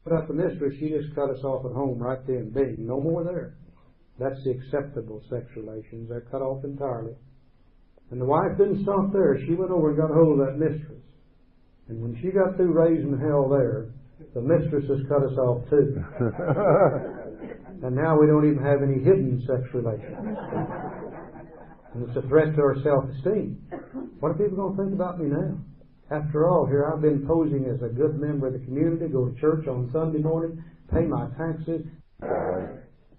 Put up the mistress, she just cut us off at home right then, bing, no more there. That's the acceptable sex relations. They're cut off entirely. And the wife didn't stop there. She went over and got hold of that mistress. And when she got through raising hell there, the mistress has cut us off too. And now we don't even have any hidden sex relations. And it's a threat to our self-esteem. What are people going to think about me now? After all, here I've been posing as a good member of the community, go to church on Sunday morning, pay my taxes.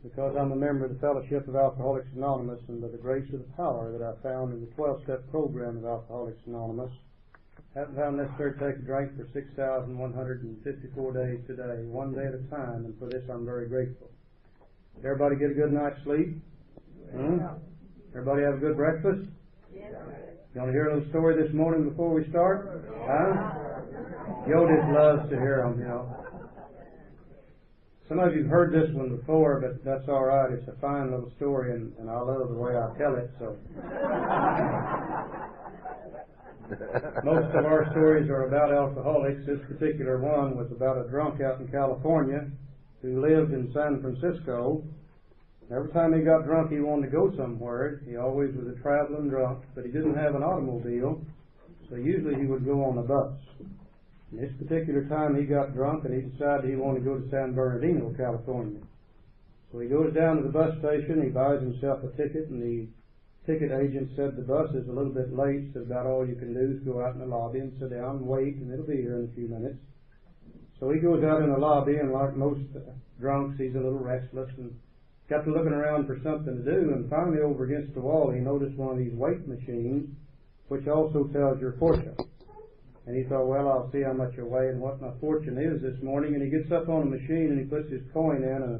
Because I'm a member of the Fellowship of Alcoholics Anonymous, and by the grace of the power that I found in the 12-step program of Alcoholics Anonymous, I haven't found necessary to take a drink for 6,154 days today, one day at a time, and for this I'm very grateful. Did everybody get a good night's sleep? Everybody have a good breakfast? You want to hear a little story this morning before we start? Joe just loves to hear them, you know. Some of you have heard this one before, but that's all right. It's a fine little story, and I love the way I tell it, so. Most of our stories are about alcoholics. This particular one was about a drunk out in California who lived in San Francisco. Every time he got drunk, he wanted to go somewhere. He always was a traveling drunk, but he didn't have an automobile, so usually he would go on a bus. And this particular time he got drunk and he decided he wanted to go to San Bernardino, California. So he goes down to the bus station, he buys himself a ticket, and the ticket agent said the bus is a little bit late, so about all you can do is go out in the lobby and sit down and wait, and it'll be here in a few minutes. So he goes out in the lobby, and like most drunks, he's a little restless and got to looking around for something to do, and finally over against the wall he noticed one of these weight machines, which also tells your fortune. And he thought, well, I'll see how much I weigh and what my fortune is this morning. And he gets up on the machine and he puts his coin in, and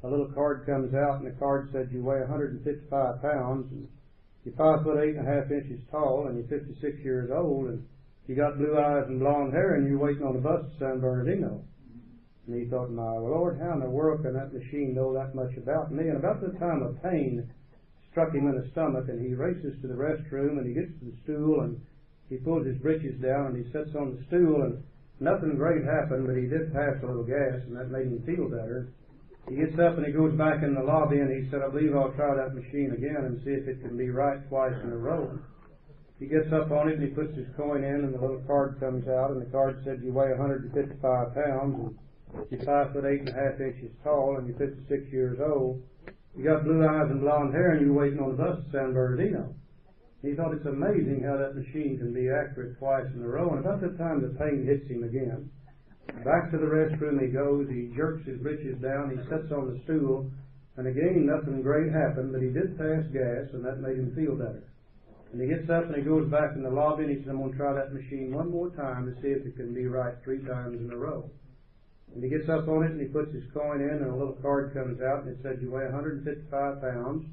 a little card comes out, and the card said you weigh 155 pounds, and you're 5 foot 8.5 inches tall, and you're 56 years old, and you got blue eyes and blonde hair, and you're waiting on the bus to San Bernardino. And he thought, my Lord, how in the world can that machine know that much about me? And about the time a pain struck him in the stomach, and he races to the restroom, and he gets to the stool, and he pulls his breeches down, and he sits on the stool, and nothing great happened, but he did pass a little gas, and that made him feel better. He gets up and he goes back in the lobby, and he said, I believe I'll try that machine again and see if it can be right twice in a row. He gets up on it, and he puts his coin in, and the little card comes out, and the card said you weigh 155 pounds, and you're 5 foot 8.5 inches tall, and you're 56 years old. You got blue eyes and blonde hair, and you're waiting on the bus to San Bernardino. He thought it's amazing how that machine can be accurate twice in a row. And about that time, the pain hits him again. Back to the restroom he goes. He jerks his breeches down. He sits on the stool. And again, nothing great happened, but he did pass gas, and that made him feel better. And he gets up and he goes back in the lobby, and he says, I'm going to try that machine one more time to see if it can be right 3 times in a row. And he gets up on it, and he puts his coin in, and a little card comes out, and it said, you weigh 155 pounds,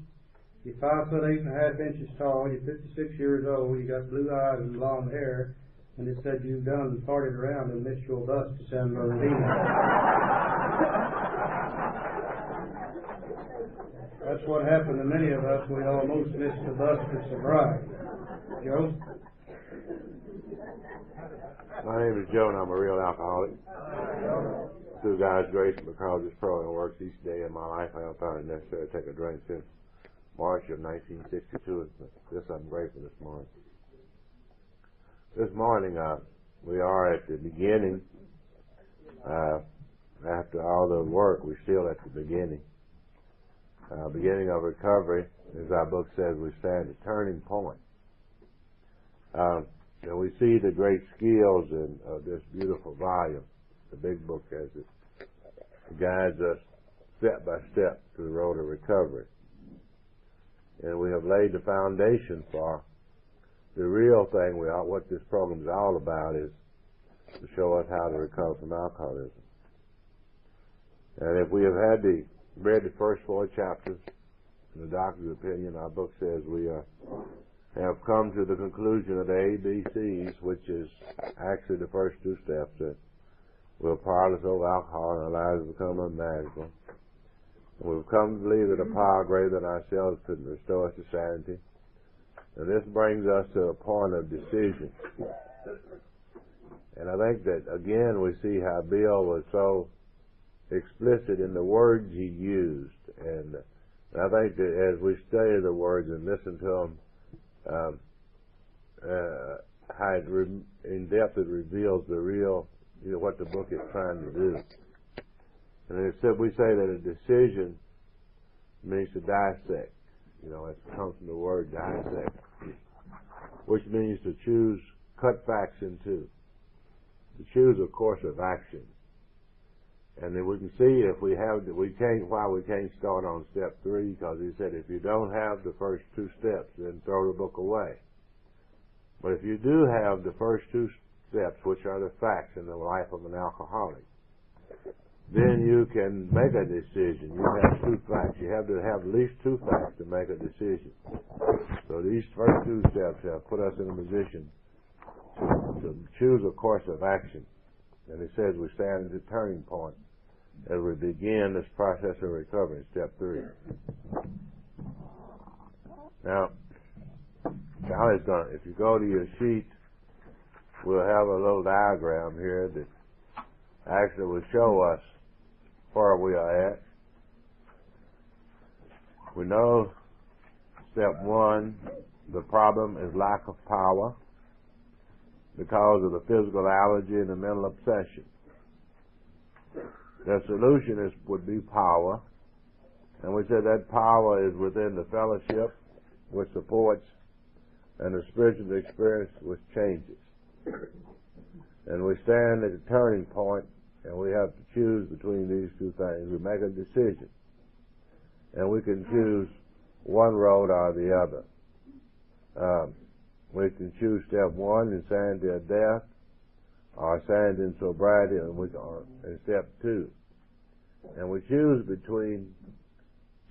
you're 5 foot 8.5 inches tall, you're 56 years old, you got blue eyes and blonde hair, and it said you've done and partied around and missed your bus to San Bernardino. That's what happened to many of us. We almost missed the bus to sobriety. Joe? My name is Joe, and I'm a real alcoholic. Through God's grace, because this program works each day in my life, I haven't found it necessary to take a drink since March of 1962. This I'm grateful this morning. This morning, we are at the beginning. After all the work, we're still at the beginning. Beginning of recovery, as our book says, we stand at a turning point. And we see the great skills in this beautiful volume, the big book, as it guides us step by step to the road of recovery. And we have laid the foundation for the real thing. What this program is all about is to show us how to recover from alcoholism. And if we have read the first 4 chapters, in the doctor's opinion, our book says we have come to the conclusion of the ABCs, which is actually the first 2 steps, that we're powerless over alcohol and our lives become unmanageable. And we've come to believe that a power greater than ourselves could restore us to sanity. And this brings us to a point of decision. And I think that, again, we see how Bill was so explicit in the words he used. And I think that as we study the words and listen to them, how in depth it reveals the real, what the book is trying to do. And except we say that a decision means to dissect. It comes from the word dissect, which means to choose, cut facts in two, to choose a course of action. And then we can see if why we can't start on step 3, because he said if you don't have the first 2 steps, then throw the book away. But if you do have the first 2 steps, which are the facts in the life of an alcoholic, then you can make a decision. You have 2 facts. You have to have at least 2 facts to make a decision. So these first 2 steps have put us in a position to choose a course of action. And it says we stand at a turning point as we begin this process of recovery, step 3. Now, Charlie's going to, if you go to your sheet, we'll have a little diagram here that actually will show us where we are at. We know step 1, the problem is lack of power because of the physical allergy and the mental obsession. The solution would be power, and we said that power is within the fellowship, which supports, and the spiritual experience, which changes. And we stand at a turning point, and we have to choose between these 2 things. We make a decision, and we can choose one road or the other. We can choose step 1, insanity or death, or sanity and sobriety, and step 2. And we choose between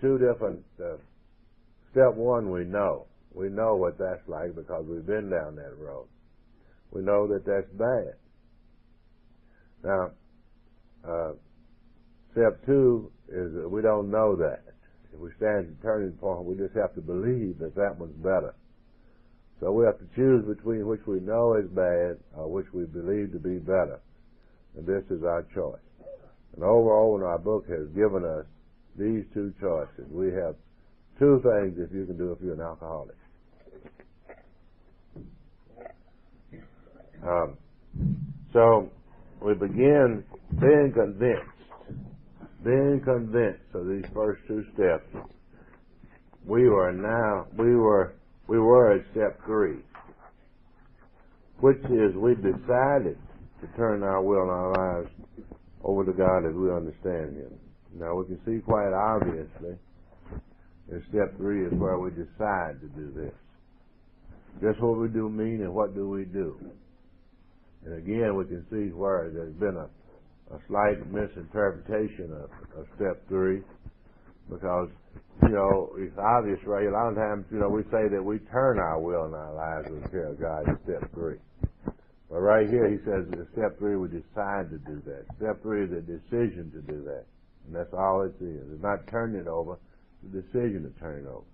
2 different. Step 1, we know. We know what that's like because we've been down that road. We know that that's bad. Now, step 2 is that we don't know that. If we stand at the turning point, we just have to believe that that one's better. So we have to choose between which we know is bad or which we believe to be better. And this is our choice. And overall, our book has given us these 2 choices. We have 2 things that you can do if you're an alcoholic. So we begin being convinced of these first 2 steps. We were at step 3, which is we decided to turn our will and our lives over to God as we understand Him. Now we can see quite obviously in step 3 is where we decide to do this. Just what we do mean and what do we do. And again, we can see where there's been a slight misinterpretation of step 3, because, it's obvious, right? A lot of times, we say that we turn our will and our lives to the care of God in step 3. But right here, he says in step 3, we decide to do that. Step 3 is a decision to do that. And that's all it is. It's not turning it over, it's a decision to turn it over.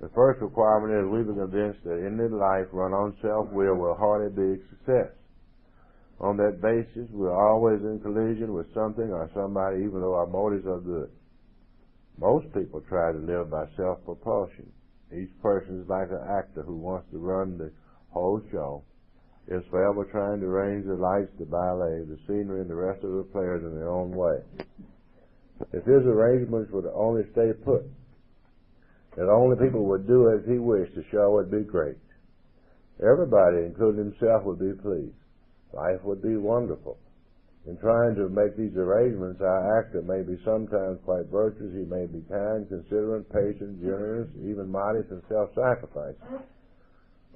The first requirement is we be convinced that any life run on self-will will hardly be a success. On that basis, we're always in collision with something or somebody, even though our motives are good. Most people try to live by self-propulsion. Each person is like an actor who wants to run the whole show, is forever trying to arrange the lights, the ballet, the scenery, and the rest of the players in their own way. If his arrangements would only stay put, that only people would do as he wished, the show would be great. Everybody, including himself, would be pleased. Life would be wonderful. In trying to make these arrangements, our actor may be sometimes quite virtuous. He may be kind, considerate, patient, generous, even modest and self-sacrificing.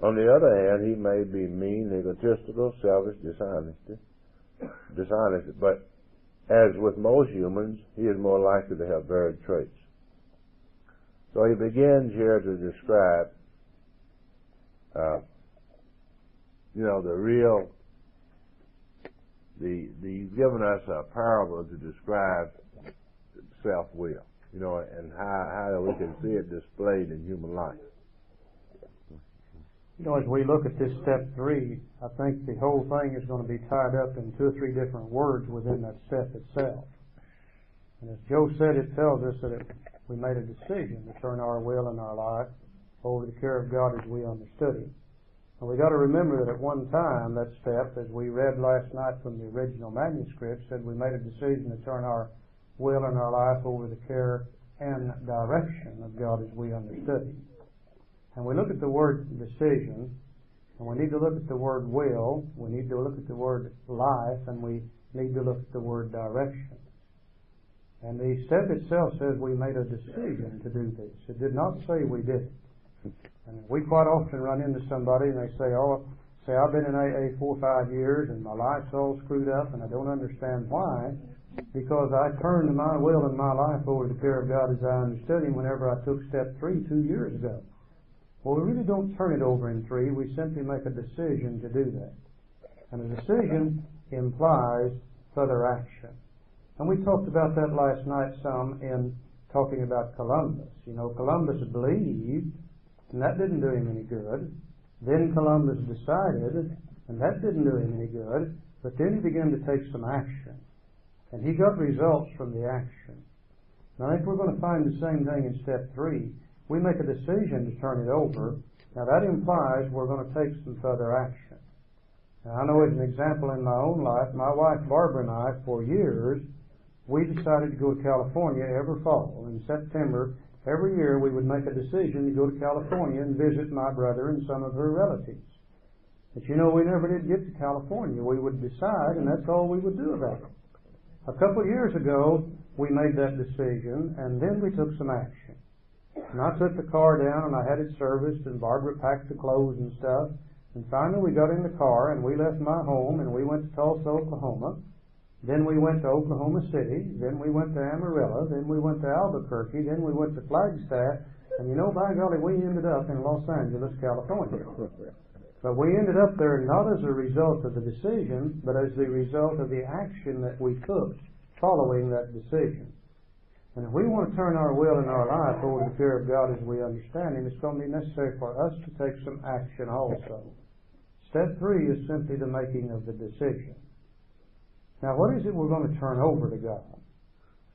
On the other hand, he may be mean, egotistical, selfish, dishonest. But as with most humans, he is more likely to have varied traits. So he begins here to describe, he's given us a parable to describe self-will, and how we can see it displayed in human life. As we look at this step 3, I think the whole thing is going to be tied up in 2 or 3 different words within that step itself. And as Joe said, it tells us that we made a decision to turn our will and our life over to the care of God as we understood Him. And we got to remember that at one time, that step, as we read last night from the original manuscript, said we made a decision to turn our will and our life over to the care and direction of God as we understood Him. And we look at the word decision, and we need to look at the word will, we need to look at the word life, and we need to look at the word direction. And the step itself says we made a decision to do this. It did not say we did it. And we quite often run into somebody and they say, I've been in AA 4 or 5 years and my life's all screwed up and I don't understand why, because I turned my will and my life over to the care of God as I understood Him whenever I took step 3 2 years ago. Well, we really don't turn it over in 3. We simply make a decision to do that. And a decision implies further action. And we talked about that last night some in talking about Columbus. You know, Columbus believed, and that didn't do him any good. Then Columbus decided, and that didn't do him any good. But then he began to take some action. And he got results from the action. Now, I think we're going to find the same thing in step 3. We make a decision to turn it over. Now, that implies we're going to take some further action. Now, I know as an example in my own life, my wife Barbara and I, for years, we decided to go to California every fall. In September, every year we would make a decision to go to California and visit my brother and some of her relatives. But you know, we never did get to California. We would decide, and that's all we would do about it. A couple of years ago, we made that decision, and then we took some action. And I took the car down, and I had it serviced, and Barbara packed the clothes and stuff. And finally, we got in the car, and we left my home, and we went to Tulsa, Oklahoma. Then we went to Oklahoma City. Then we went to Amarillo. Then we went to Albuquerque. Then we went to Flagstaff. And you know, by golly, we ended up in Los Angeles, California. But we ended up there not as a result of the decision, but as the result of the action that we took following that decision. And if we want to turn our will and our life over to the fear of God as we understand Him, it's going to be necessary for us to take some action also. Step 3 is simply the making of the decision. Now, what is it we're going to turn over to God?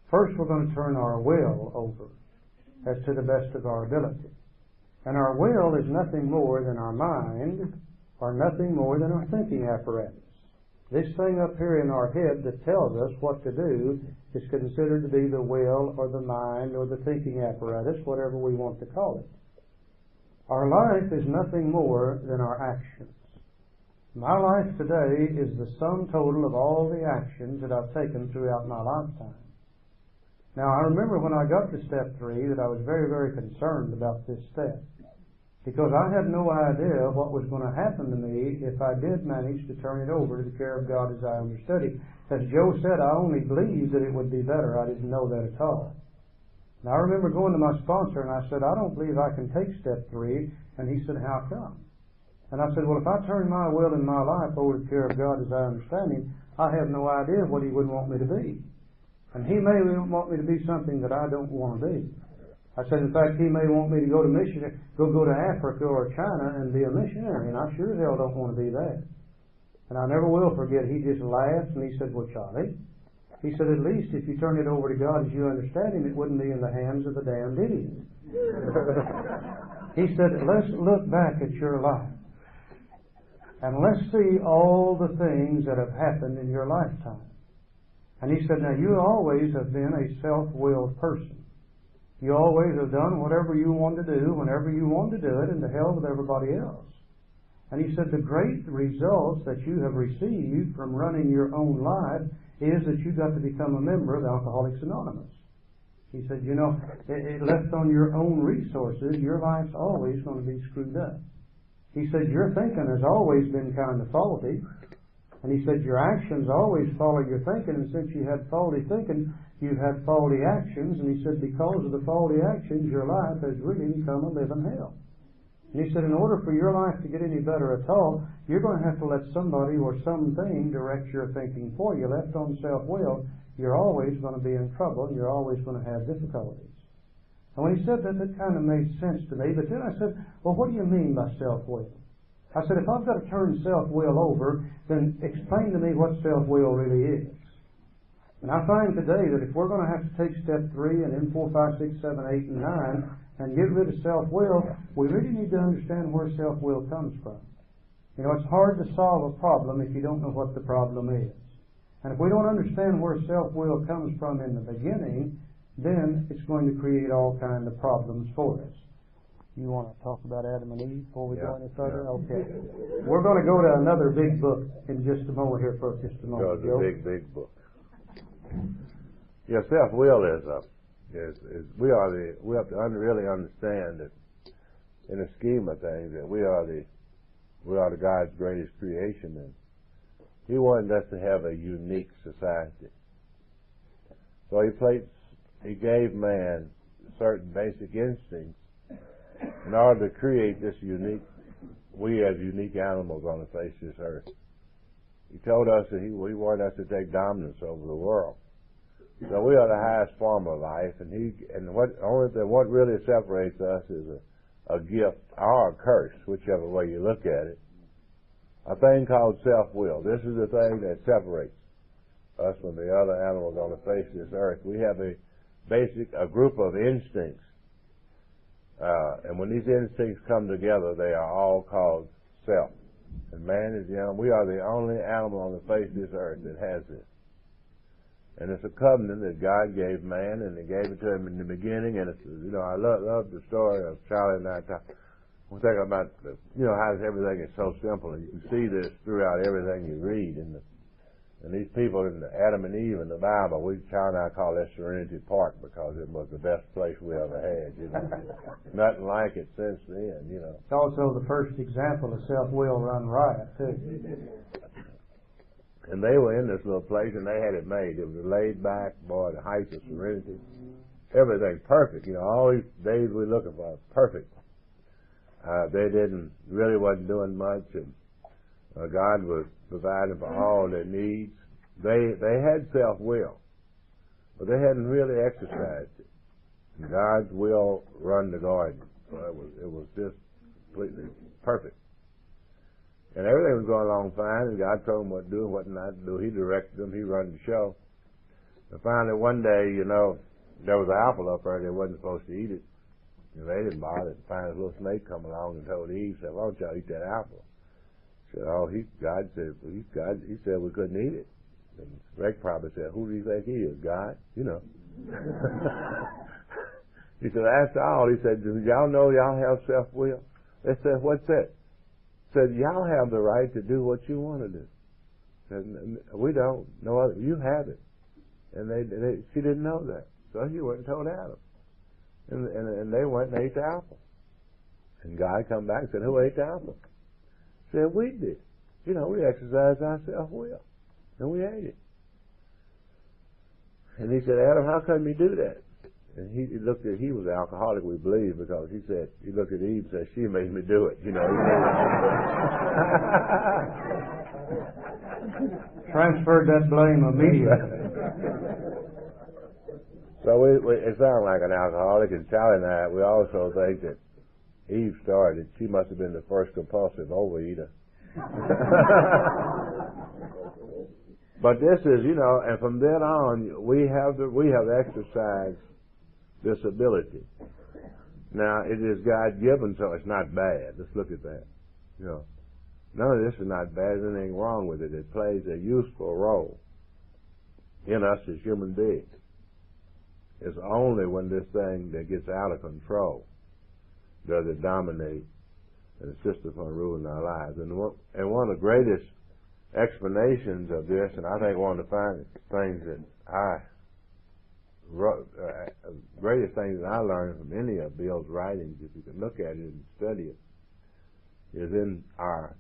First, we're going to turn our will over as to the best of our ability. And our will is nothing more than our mind or nothing more than our thinking apparatus. This thing up here in our head that tells us what to do is considered to be the will or the mind or the thinking apparatus, whatever we want to call it. Our life is nothing more than our actions. My life today is the sum total of all the actions that I've taken throughout my lifetime. Now, I remember when I got to step 3 that I was very, very concerned about this step, because I had no idea what was going to happen to me if I did manage to turn it over to the care of God as I understood it. As Joe said, I only believed that it would be better. I didn't know that at all. Now, I remember going to my sponsor and I said, I don't believe I can take step 3. And he said, how come? And I said, well, if I turn my will and my life over to the care of God as I understand Him, I have no idea what He would want me to be. And He may want me to be something that I don't want to be. I said, in fact, He may want me to go to go to Africa or China and be a missionary, and I sure as hell don't want to be that. And I never will forget, he just laughed and he said, well, Charlie, he said, at least if you turn it over to God as you understand Him, it wouldn't be in the hands of the damned idiot. He said, let's look back at your life. And let's see all the things that have happened in your lifetime. And he said, now you always have been a self-willed person. You always have done whatever you wanted to do, whenever you wanted to do it, and to hell with everybody else. And he said, the great results that you have received from running your own life is that you got to become a member of Alcoholics Anonymous. He said, you know, it left on your own resources, your life's always going to be screwed up. He said, your thinking has always been kind of faulty. And he said, your actions always follow your thinking. And since you had faulty thinking, you've had faulty actions. And he said, because of the faulty actions, your life has really become a living hell. And he said, in order for your life to get any better at all, you're going to have to let somebody or something direct your thinking for you. Left on self-will, you're always going to be in trouble and you're always going to have difficulties. And when he said that, that kind of made sense to me. But then I said, well, what do you mean by self-will? I said, if I've got to turn self-will over, then explain to me what self-will really is. And I find today that if we're going to have to take step 3 and then 4, 5, 6, 7, 8, and 9 and get rid of self-will, we really need to understand where self-will comes from. You know, it's hard to solve a problem if you don't know what the problem is. And if we don't understand where self-will comes from in the beginning, then it's going to create all kinds of problems for us. You want to talk about Adam and Eve before we go any further? Yeah. Okay. We're going to go to another big book in just a moment here for just a moment. Go to the big book. Yeah, self-will we have to really understand that in the scheme of things that we are the God's greatest creation, and He wanted us to have a unique society. So He gave man certain basic instincts in order to create this we as unique animals on the face of this earth. He told us that He wanted us to take dominance over the world. So we are the highest form of life, and what really separates us is a gift or a curse, whichever way you look at it. A thing called self-will. This is the thing that separates us from the other animals on the face of this earth. We have a group of instincts, and when these instincts come together, they are all called self. And man is we are the only animal on the face of this earth that has this. And it's a covenant that God gave man, and He gave it to him in the beginning. And it's, I love the story of Charlie and I. We think about how everything is so simple, and you can see this throughout everything you read. And these people in Adam and Eve in the Bible, Charlie and I call that Serenity Park because it was the best place we ever had. Nothing like it since then. It's also the first example of self-will run riot too. And they were in this little place, and they had it made. It was laid back, boy, the height of serenity. Everything perfect. All these days we're looking for, perfect. They wasn't doing much, and God was providing for all their needs. They had self-will, but they hadn't really exercised it. And God's will run the garden. So it was just completely perfect. And everything was going along fine, and God told them what to do and what not to do. He directed them. He run the show. And finally, one day, there was an apple up there. They wasn't supposed to eat it. And they didn't bother. Finally, a little snake come along and told Eve, said, "Why don't y'all eat that apple?" She said, God said, He said we couldn't eat it. And Rick probably said, "Who do you think He is, God?" He said, "That's all." He said, "Do y'all know y'all have self-will?" They said, "What's that?" Said, "Y'all have the right to do what you want to do." Said, "We don't. No other. You have it." And she didn't know that, so she went and told Adam, and they went and ate the apple. And God come back and said, "Who ate the apple?" Said, "We did. We exercised our self-will, and we ate it." And he said, "Adam, how come you do that?" And he looked at, he was an alcoholic, we believe, because he looked at Eve and said, "She made me do it." Transferred that blame immediately. So it sounds like an alcoholic, and Charlie and I, we also think that Eve started. She must have been the first compulsive overeater. But this is, and from then on, we have exercised this ability. Now, it is God-given, so it's not bad. Let's look at that. None of this is not bad. There's anything wrong with it. It plays a useful role in us as human beings. It's only when this thing that gets out of control does it dominate and insist upon ruling our lives. And one of the greatest explanations of this, and I think one of the things that greatest things that I learned from any of Bill's writings, if you can look at it and study it, is in our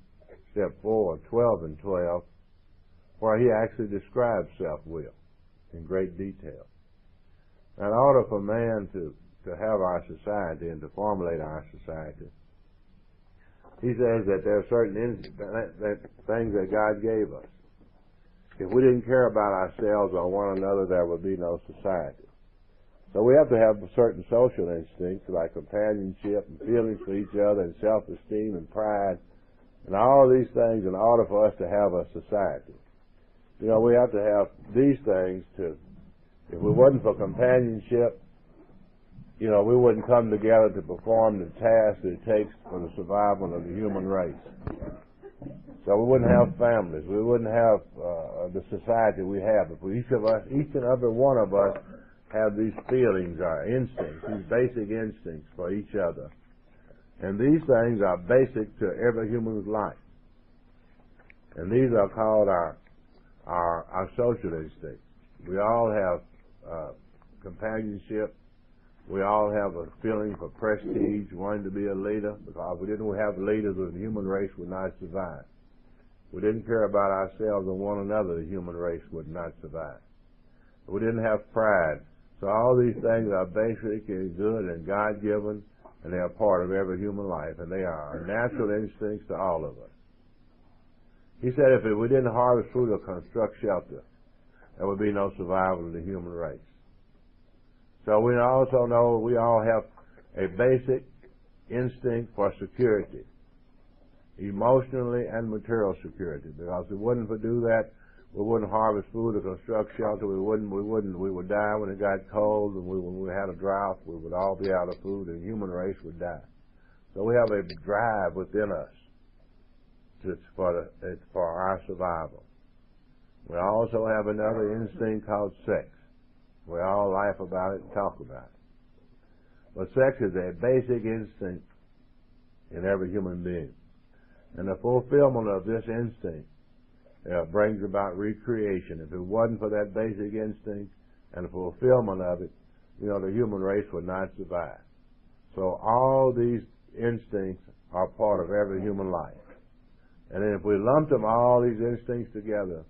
step 4, 12 and 12, where he actually describes self-will in great detail. Now, in order for man to have our society and to formulate our society, he says that there are certain things that God gave us. If we didn't care about ourselves or one another, there would be no society. So we have to have certain social instincts like companionship and feelings for each other and self-esteem and pride and all these things in order for us to have a society. You know, we have to have these things to, if it wasn't for companionship, you know, we wouldn't come together to perform the task that it takes for the survival of the human race. So we wouldn't have families. We wouldn't have the society we have. If each and every one of us have these feelings, our instincts, these basic instincts for each other. And these things are basic to every human's life. And these are called our social instincts. We all have companionship. We all have a feeling for prestige, wanting to be a leader, because if we didn't have leaders, the human race would not survive. If we didn't care about ourselves and one another, the human race would not survive. If we didn't have pride. So all these things are basic and good and God-given, and they are part of every human life, and they are our natural instincts to all of us. He said if we didn't harvest food or construct shelter, there would be no survival of the human race. So we also know we all have a basic instinct for security, emotionally and material security. Because if we wouldn't do that, we wouldn't harvest food or construct shelter. We would die when it got cold, and when we had a drought, we would all be out of food, and the human race would die. So we have a drive within us for our survival. We also have another instinct called sex. We all laugh about it and talk about it. But sex is a basic instinct in every human being. And the fulfillment of this instinct brings about recreation. If it wasn't for that basic instinct and the fulfillment of it, you know, the human race would not survive. So all these instincts are part of every human life. And then if we lumped them, all these instincts together,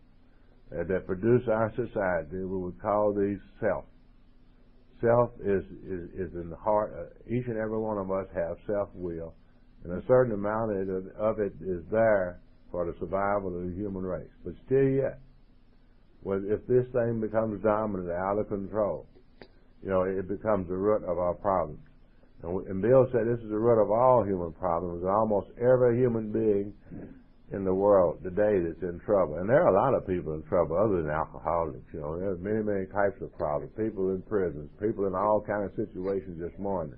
that produce our society, we would call these self. Self is in the heart. Each and every one of us have self-will, and a certain amount of it is there for the survival of the human race. But still yet, if this thing becomes dominant, out of control, you know, it becomes the root of our problems. And Bill said this is the root of all human problems. Almost every human being in the world today that's in trouble. And there are a lot of people in trouble other than alcoholics. You know, there's many, many types of problems. People in prisons, people in all kinds of situations this morning.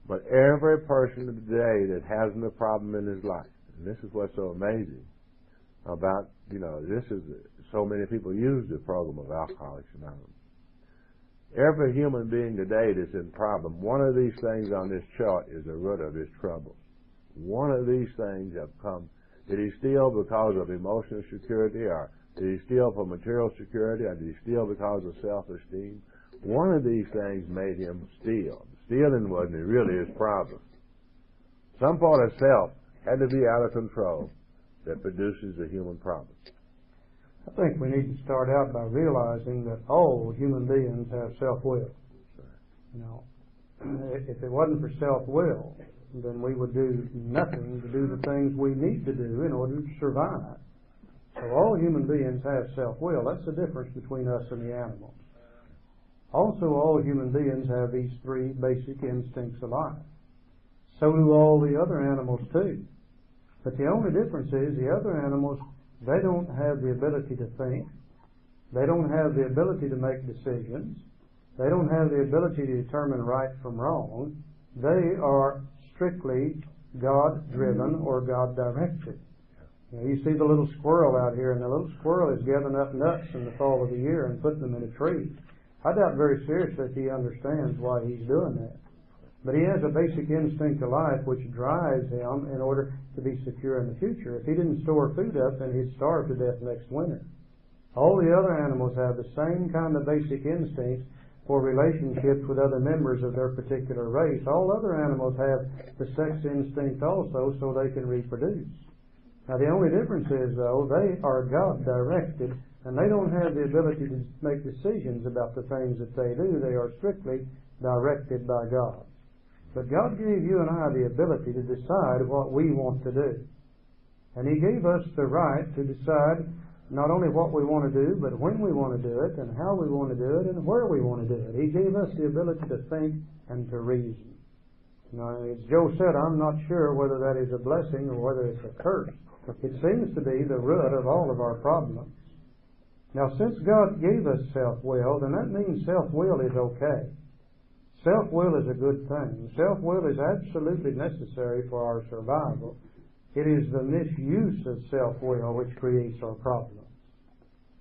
But every person today that has a problem in his life, and this is what's so amazing about, you know, this is, so many people use the program of Alcoholics Anonymous. Every human being today that's in problem, one of these things on this chart is the root of his trouble. One of these things have come. Did he steal because of emotional security, or did he steal for material security, or did he steal because of self-esteem? One of these things made him steal. Stealing wasn't really his problem. Some part of self had to be out of control that produces the human problem. I think we need to start out by realizing that all human beings have self-will. You know, if it wasn't for self-will, then we would do nothing to do the things we need to do in order to survive. So all human beings have self-will. That's the difference between us and the animals. Also, all human beings have these three basic instincts of life. So do all the other animals too. But the only difference is the other animals, they don't have the ability to think. They don't have the ability to make decisions. They don't have the ability to determine right from wrong. They are strictly God-driven or God-directed. You know, you see the little squirrel out here, and the little squirrel is gathering up nuts in the fall of the year and putting them in a tree. I doubt very seriously if he understands why he's doing that. But he has a basic instinct of life which drives him in order to be secure in the future. If he didn't store food up, then he'd starve to death next winter. All the other animals have the same kind of basic instincts for relationships with other members of their particular race. All other animals have the sex instinct also, so they can reproduce. Now the only difference is, though, they are God-directed, and they don't have the ability to make decisions about the things that they do. They are strictly directed by God. But God gave you and I the ability to decide what we want to do. And He gave us the right to decide not only what we want to do, but when we want to do it, and how we want to do it, and where we want to do it. He gave us the ability to think and to reason. Now, as Joe said, I'm not sure whether that is a blessing or whether it's a curse. It seems to be the root of all of our problems. Now, since God gave us self-will, then that means self-will is okay. Self-will is a good thing. Self-will is absolutely necessary for our survival. It is the misuse of self-will which creates our problems.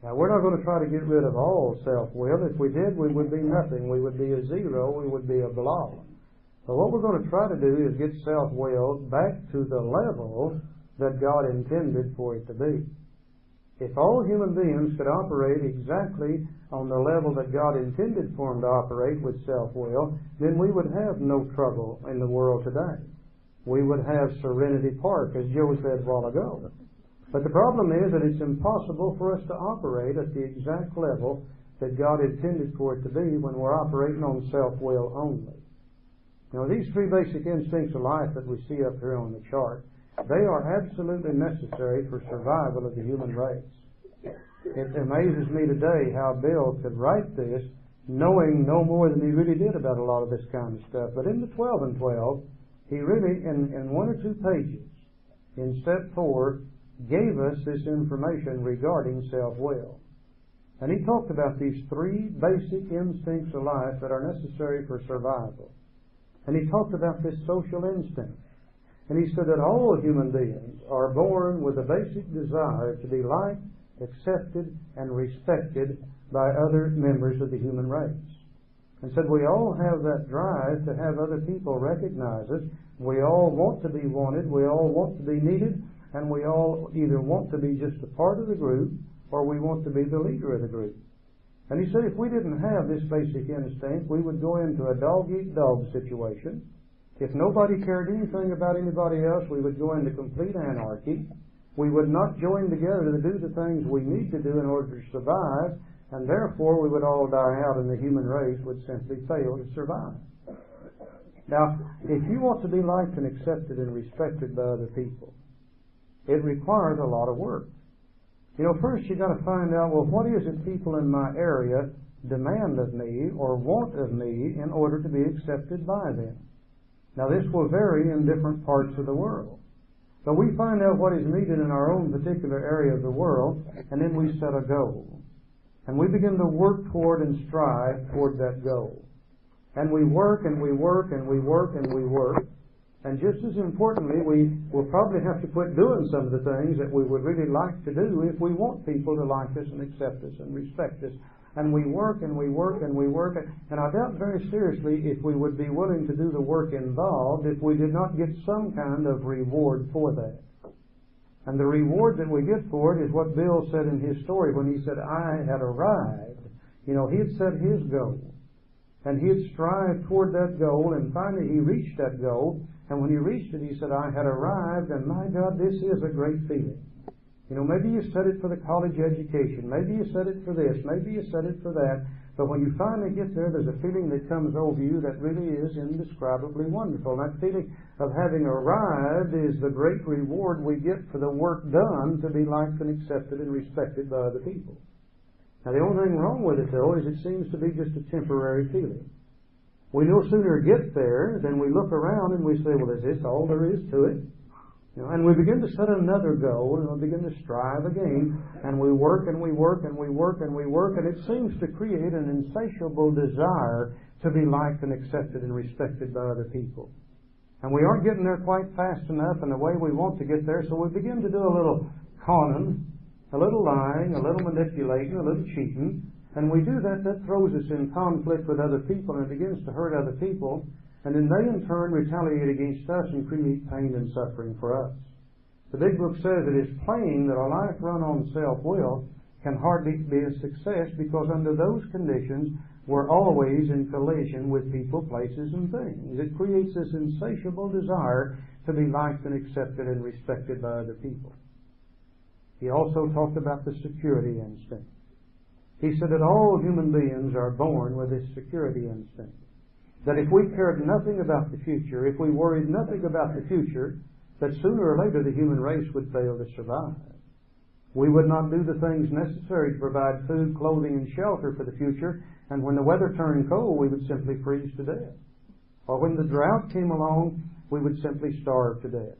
Now, we're not going to try to get rid of all self-will. If we did, we would be nothing. We would be a zero. We would be a blob. But what we're going to try to do is get self-will back to the level that God intended for it to be. If all human beings could operate exactly on the level that God intended for them to operate with self-will, then we would have no trouble in the world today. We would have Serenity Park, as Joe said a while ago. But the problem is that it's impossible for us to operate at the exact level that God intended for it to be when we're operating on self-will only. Now, these three basic instincts of life that we see up here on the chart, they are absolutely necessary for survival of the human race. It amazes me today how Bill could write this knowing no more than he really did about a lot of this kind of stuff. But in the 12 and 12, he really, in one or two pages, in step 4, gave us this information regarding self-will. And he talked about these three basic instincts of life that are necessary for survival. And he talked about this social instinct. And he said that all human beings are born with a basic desire to be liked, accepted, and respected by other members of the human race. And said we all have that drive to have other people recognize us. We all want to be wanted. We all want to be needed. And we all either want to be just a part of the group or we want to be the leader of the group. And he said if we didn't have this basic instinct, we would go into a dog-eat-dog situation. If nobody cared anything about anybody else, we would go into complete anarchy. We would not join together to do the things we need to do in order to survive, and therefore we would all die out and the human race would simply fail to survive. Now, if you want to be liked and accepted and respected by other people, it requires a lot of work. You know, first you've got to find out, well, what is it people in my area demand of me or want of me in order to be accepted by them? Now, this will vary in different parts of the world. So we find out what is needed in our own particular area of the world, and then we set a goal. And we begin to work toward and strive toward that goal. And we work and we work and we work and we work. And just as importantly, we will probably have to quit doing some of the things that we would really like to do if we want people to like us and accept us and respect us. And we work and we work and we work. And I doubt very seriously if we would be willing to do the work involved if we did not get some kind of reward for that. And the reward that we get for it is what Bill said in his story when he said, I had arrived. You know, he had set his goal. And he had strived toward that goal, and finally he reached that goal. And when he reached it, he said, I had arrived, and my God, this is a great feeling. You know, maybe you said it for the college education. Maybe you said it for this. Maybe you said it for that. But when you finally get there, there's a feeling that comes over you that really is indescribably wonderful. And that feeling of having arrived is the great reward we get for the work done to be liked and accepted and respected by other people. Now, the only thing wrong with it, though, is it seems to be just a temporary feeling. We no sooner get there than we look around and we say, well, is this all there is to it? You know, and we begin to set another goal, and we begin to strive again, and we work and we work and we work and we work, and it seems to create an insatiable desire to be liked and accepted and respected by other people. And we aren't getting there quite fast enough in the way we want to get there, so we begin to do a little conning, a little lying, a little manipulating, a little cheating. And we do that, that throws us in conflict with other people and it begins to hurt other people. And then they in turn retaliate against us and create pain and suffering for us. The big book says it is plain that a life run on self-will can hardly be a success because under those conditions we're always in collision with people, places, and things. It creates this insatiable desire to be liked and accepted and respected by other people. He also talked about the security instinct. He said that all human beings are born with this security instinct. That if we cared nothing about the future, if we worried nothing about the future, that sooner or later the human race would fail to survive. We would not do the things necessary to provide food, clothing, and shelter for the future, and when the weather turned cold, we would simply freeze to death. Or when the drought came along, we would simply starve to death.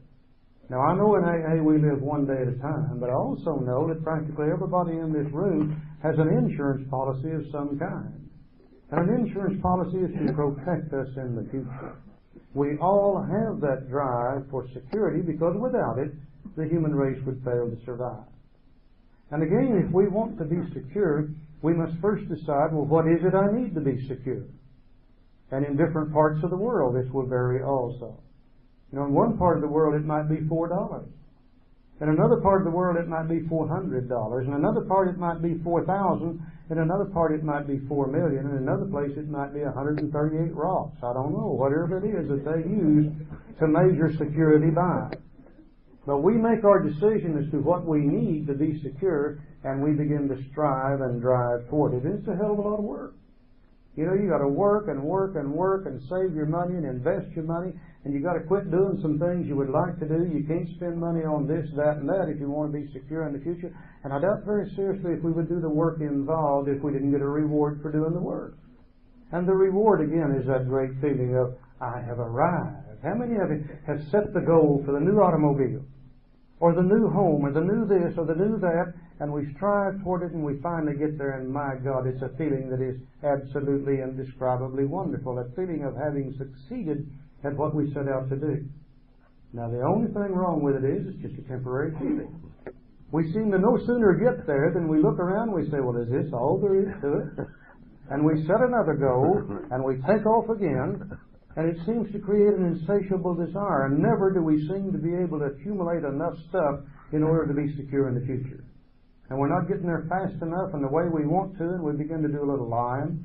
Now, I know in AA we live one day at a time, but I also know that practically everybody in this room has an insurance policy of some kind. And an insurance policy is to protect us in the future. We all have that drive for security because without it, the human race would fail to survive. And again, if we want to be secure, we must first decide, well, what is it I need to be secure? And in different parts of the world, this will vary also. You know, in one part of the world, it might be $4. In another part of the world, it might be $400. In another part, it might be $4,000. In another part, it might be $4 million. In another place, it might be 138 rocks. I don't know, whatever it is that they use to measure security by. But we make our decision as to what we need to be secure, and we begin to strive and drive toward it. And it's a hell of a lot of work. You know, you got to work and work and work and save your money and invest your money, and you got to quit doing some things you would like to do. You can't spend money on this, that, and that if you want to be secure in the future. And I doubt very seriously if we would do the work involved if we didn't get a reward for doing the work. And the reward, again, is that great feeling of, I have arrived. How many of you have set the goal for the new automobile, or the new home, or the new this, or the new that, and we strive toward it, and we finally get there, and my God, it's a feeling that is absolutely indescribably wonderful, that feeling of having succeeded at what we set out to do. Now, the only thing wrong with it is it's just a temporary feeling. We seem to no sooner get there than we look around and we say, well, is this all there is to it? And we set another goal, and we take off again, and it seems to create an insatiable desire, and never do we seem to be able to accumulate enough stuff in order to be secure in the future. And we're not getting there fast enough in the way we want to, and we begin to do a little lying,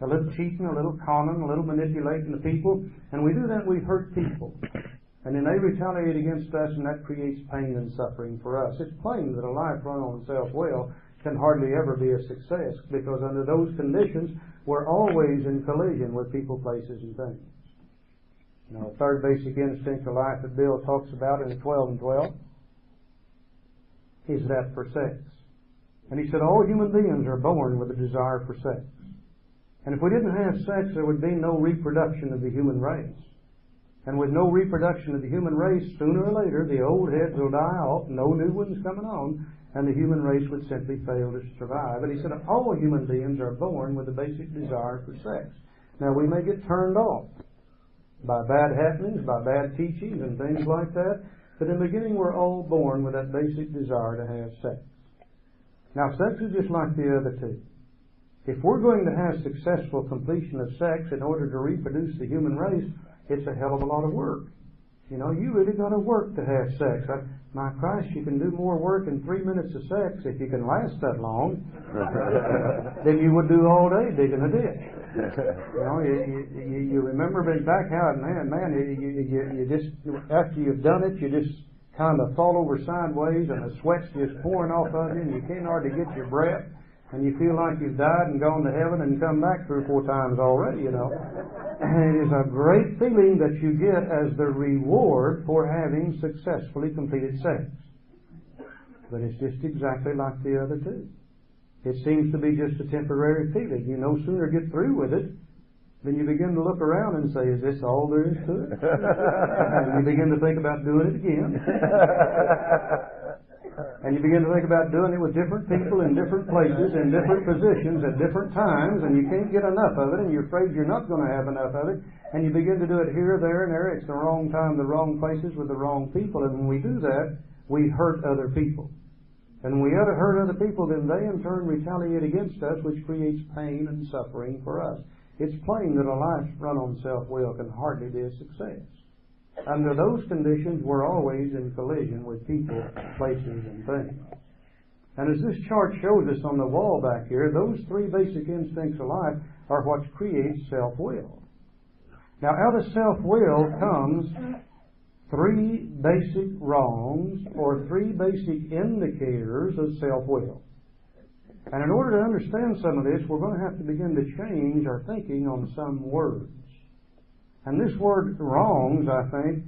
a little cheating, a little conning, a little manipulating the people, and we do that, we hurt people. And then they retaliate against us, and that creates pain and suffering for us. It's plain that a life run on self-will can hardly ever be a success, because under those conditions, we're always in collision with people, places, and things. You know, the third basic instinct of life that Bill talks about in 12 and 12 is that for sex. And he said all human beings are born with a desire for sex. And if we didn't have sex, there would be no reproduction of the human race. And with no reproduction of the human race, sooner or later, the old heads will die off, no new ones coming on, and the human race would simply fail to survive. And he said all human beings are born with a basic desire for sex. Now, we may get turned off by bad happenings, by bad teachings and things like that, but in the beginning we're all born with that basic desire to have sex. Now, sex is just like the other two. If we're going to have successful completion of sex in order to reproduce the human race, it's a hell of a lot of work. You know, you really got to work to have sex. My Christ, you can do more work in 3 minutes of sex if you can last that long than you would do all day digging a ditch. You know, you remember being back out, you just, after you've done it, you just kind of fall over sideways and the sweat's just pouring off of you and you can't hardly get your breath. And you feel like you've died and gone to heaven and come back 3 or 4 times already, you know. And it is a great feeling that you get as the reward for having successfully completed sex. But it's just exactly like the other two. It seems to be just a temporary feeling. You no sooner get through with it than you begin to look around and say, is this all there is to it? And you begin to think about doing it again. And you begin to think about doing it with different people in different places, in different positions, at different times, and you can't get enough of it, and you're afraid you're not going to have enough of it, and you begin to do it here, there, and there. It's the wrong time, the wrong places, with the wrong people, and when we do that, we hurt other people. And when we hurt other people, then they in turn retaliate against us, which creates pain and suffering for us. It's plain that a life run on self-will can hardly be a success. Under those conditions, we're always in collision with people, places, and things. And as this chart shows us on the wall back here, those 3 basic instincts of life are what creates self-will. Now, out of self-will comes 3 basic wrongs, or 3 basic indicators of self-will. And in order to understand some of this, we're going to have to begin to change our thinking on some words. And this word wrongs, I think,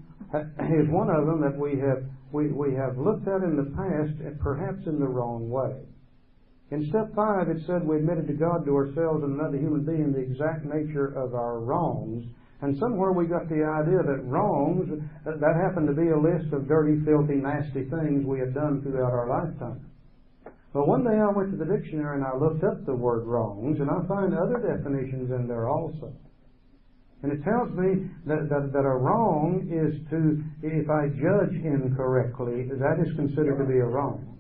is one of them that we have looked at in the past, and perhaps in the wrong way. In step 5, it said we admitted to God, to ourselves, and another human being the exact nature of our wrongs. And somewhere we got the idea that wrongs, that happened to be a list of dirty, filthy, nasty things we had done throughout our lifetime. Well, one day I went to the dictionary and I looked up the word wrongs, and I find other definitions in there also. And it tells me that a wrong is to, if I judge incorrectly, that is considered to be a wrong.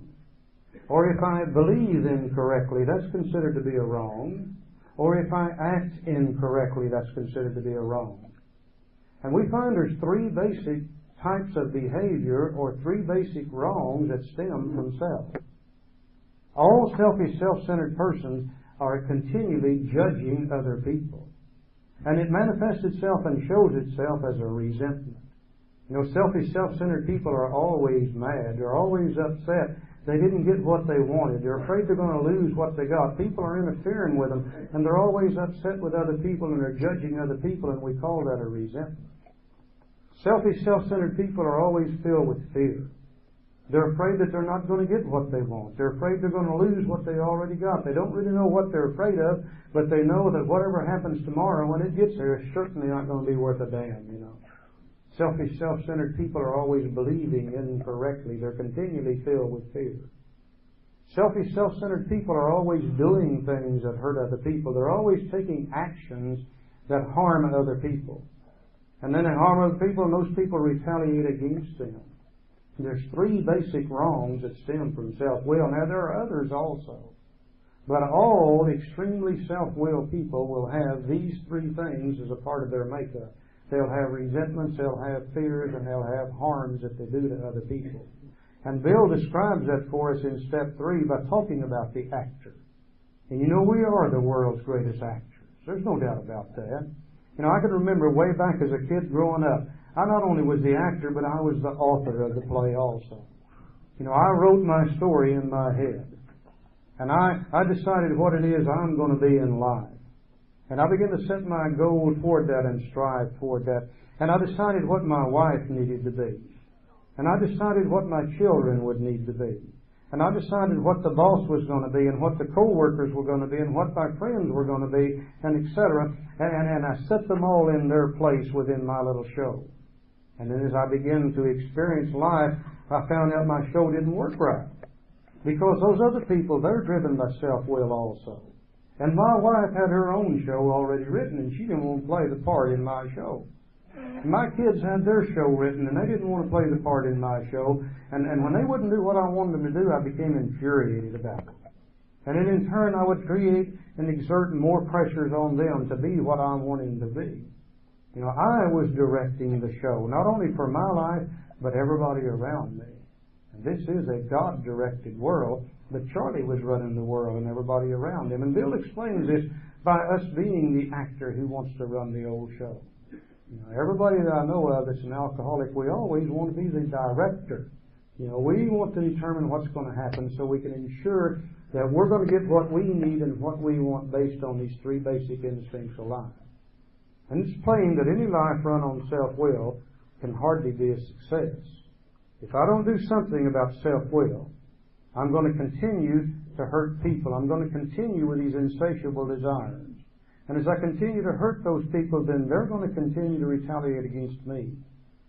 Or if I believe incorrectly, that's considered to be a wrong. Or if I act incorrectly, that's considered to be a wrong. And we find there's three basic types of behavior, or three basic wrongs that stem from self. All selfish, self-centered persons are continually judging other people. And it manifests itself and shows itself as a resentment. You know, selfish, self-centered people are always mad. They're always upset. They didn't get what they wanted. They're afraid they're going to lose what they got. People are interfering with them, and they're always upset with other people, and they're judging other people, and we call that a resentment. Selfish, self-centered people are always filled with fear. They're afraid that they're not going to get what they want. They're afraid they're going to lose what they already got. They don't really know what they're afraid of, but they know that whatever happens tomorrow, when it gets there, it's certainly not going to be worth a damn, you know. Selfish, self-centered people are always believing incorrectly. They're continually filled with fear. Selfish, self-centered people are always doing things that hurt other people. They're always taking actions that harm other people. And then they harm other people, and those people retaliate against them. There's three basic wrongs that stem from self-will. Now, there are others also. But all extremely self-willed people will have these three things as a part of their makeup. They'll have resentments, they'll have fears, and they'll have harms that they do to other people. And Bill describes that for us in step 3 by talking about the actor. And you know, we are the world's greatest actors. There's no doubt about that. You know, I can remember way back as a kid growing up, I not only was the actor, but I was the author of the play also. You know, I wrote my story in my head. And I decided what it is I'm going to be in life. And I began to set my goal toward that and strive toward that. And I decided what my wife needed to be. And I decided what my children would need to be. And I decided what the boss was going to be, and what the co-workers were going to be, and what my friends were going to be, and etc. And I set them all in their place within my little show. And then as I began to experience life, I found out my show didn't work right. Because those other people, they're driven by self-will also. And my wife had her own show already written, and she didn't want to play the part in my show. My kids had their show written, and they didn't want to play the part in my show. And when they wouldn't do what I wanted them to do, I became infuriated about it. And then in turn, I would create and exert more pressures on them to be what I wanted them to be. You know, I was directing the show, not only for my life, but everybody around me. And this is a God-directed world, but Charlie was running the world and everybody around him. And Bill explains this by us being the actor who wants to run the old show. You know, everybody that I know of that's an alcoholic, we always want to be the director. You know, we want to determine what's going to happen so we can ensure that we're going to get what we need and what we want based on these three basic instincts of life. And it's plain that any life run on self-will can hardly be a success. If I don't do something about self-will, I'm going to continue to hurt people. I'm going to continue with these insatiable desires. And as I continue to hurt those people, then they're going to continue to retaliate against me.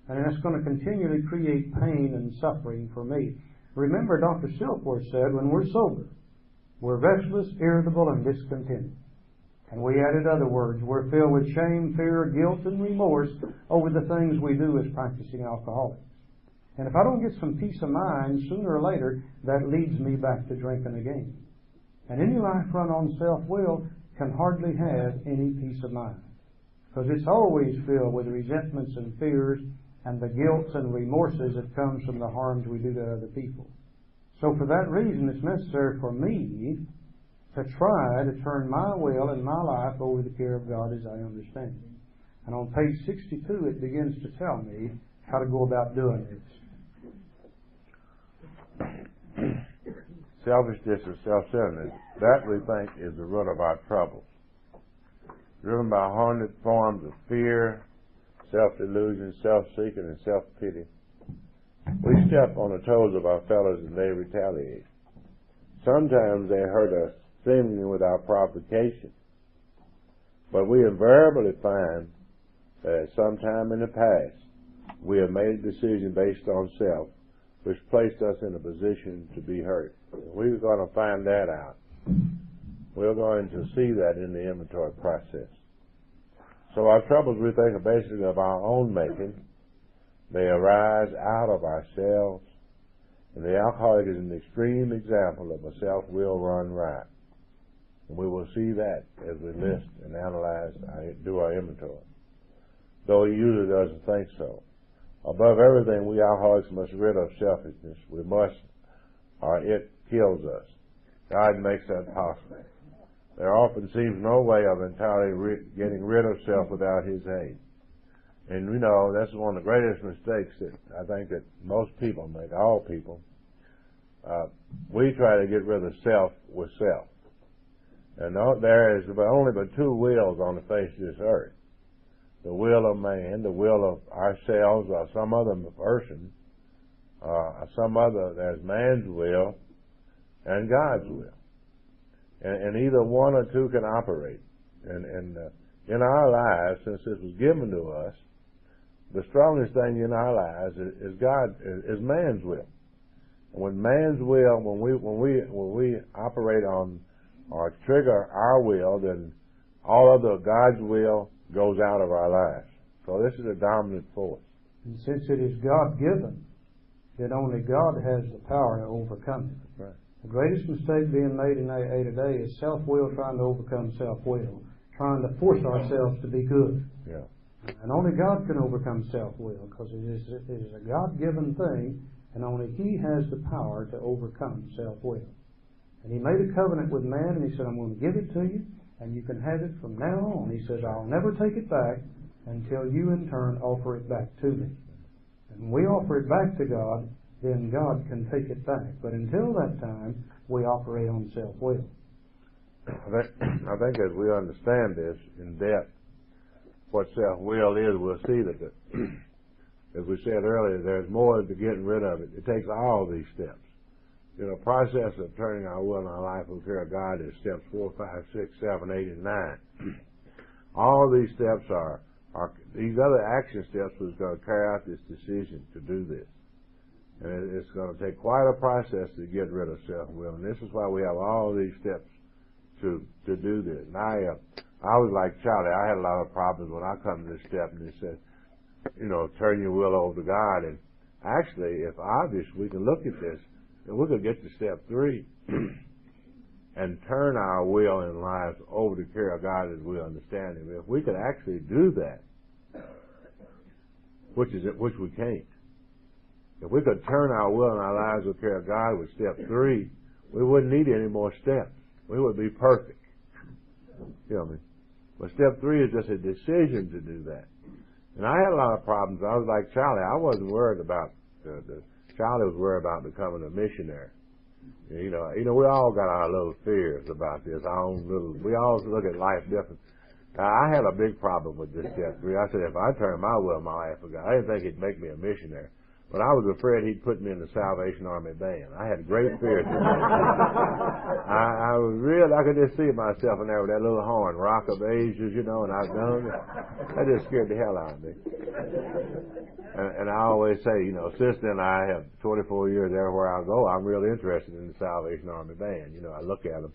And that's going to continually create pain and suffering for me. Remember, Dr. Silkworth said, when we're sober, we're restless, irritable, and discontented. And we added other words. We're filled with shame, fear, guilt, and remorse over the things we do as practicing alcoholics. And if I don't get some peace of mind, sooner or later, that leads me back to drinking again. And any life run on self-will can hardly have any peace of mind. Because it's always filled with resentments and fears and the guilt and remorses that comes from the harms we do to other people. So for that reason, it's necessary for me to try to turn my will and my life over to the care of God as I understand it. And on page 62, it begins to tell me how to go about doing this. Selfishness and self-centeredness, that we think is the root of our troubles. Driven by haunted forms of fear, self-delusion, self-seeking, and self-pity, we step on the toes of our fellows and they retaliate. Sometimes they hurt us seemingly without provocation, but we invariably find that at some time in the past we have made a decision based on self which placed us in a position to be hurt. We're going to find that out. We're going to see that in the inventory process. So our troubles, we think, are basically of our own making. They arise out of ourselves. And the alcoholic is an extreme example of a self-will run riot. And we will see that as we list and analyze, do our inventory. Though he usually doesn't think so. Above everything, we alcoholics must rid of selfishness. We must, or it kills us. God makes that possible. There often seems no way of entirely getting rid of self without His aid. And we know that's one of the greatest mistakes that I think that most people make, all people. We try to get rid of self with self. And there is only but two wills on the face of this earth. The will of man, the will of ourselves or some other person, there's man's will and God's will. And either one or two can operate. And in our lives, since this was given to us, the strongest thing in our lives is man's will. And when man's will, when we operate on or trigger our will, then all other God's will goes out of our lives. So this is a dominant force. And since it is God-given, then only God has the power to overcome it. Right. The greatest mistake being made in AA today is self-will trying to overcome self-will, trying to force ourselves to be good. Yeah. And only God can overcome self-will, because it is a God-given thing, and only He has the power to overcome self-will. And He made a covenant with man, and He said, I'm going to give it to you, and you can have it from now on. He says, I'll never take it back until you in turn offer it back to me. And when we offer it back to God, then God can take it back. But until that time, we operate on self-will. I think as we understand this in depth, what self-will is, we'll see that, as we said earlier, there's more to getting rid of it. It takes all these steps. The process of turning our will and our life over to God is steps 4, 5, 6, 7, 8, and 9. All these steps are these other action steps was going to carry out this decision to do this. And it's going to take quite a process to get rid of self-will. And this is why we have all these steps to do this. And I was like Charlie. I had a lot of problems when I come to this step, and they said, turn your will over to God. And actually, if obvious, we can look at this, and we could get to step 3 and turn our will and lives over to care of God as we understand Him. If we could actually do that, which we can't. If we could turn our will and our lives to care of God with step 3, we wouldn't need any more steps. We would be perfect. You know what I mean? But step 3 is just a decision to do that. And I had a lot of problems. I was like Charlie. I wasn't worried about Charlie was worried about becoming a missionary. We all got our little fears about this. We all look at life different. Now, I had a big problem with this step 3. I said, if I turn my will and my life for God, I didn't think He'd make me a missionary. But I was afraid He'd put me in the Salvation Army band. I had great fears. I was real. I could just see myself in there with that little horn, Rock of Ages, and that just scared the hell out of me. And I always say, since then I have 24 years everywhere I go, I'm really interested in the Salvation Army band. I look at them.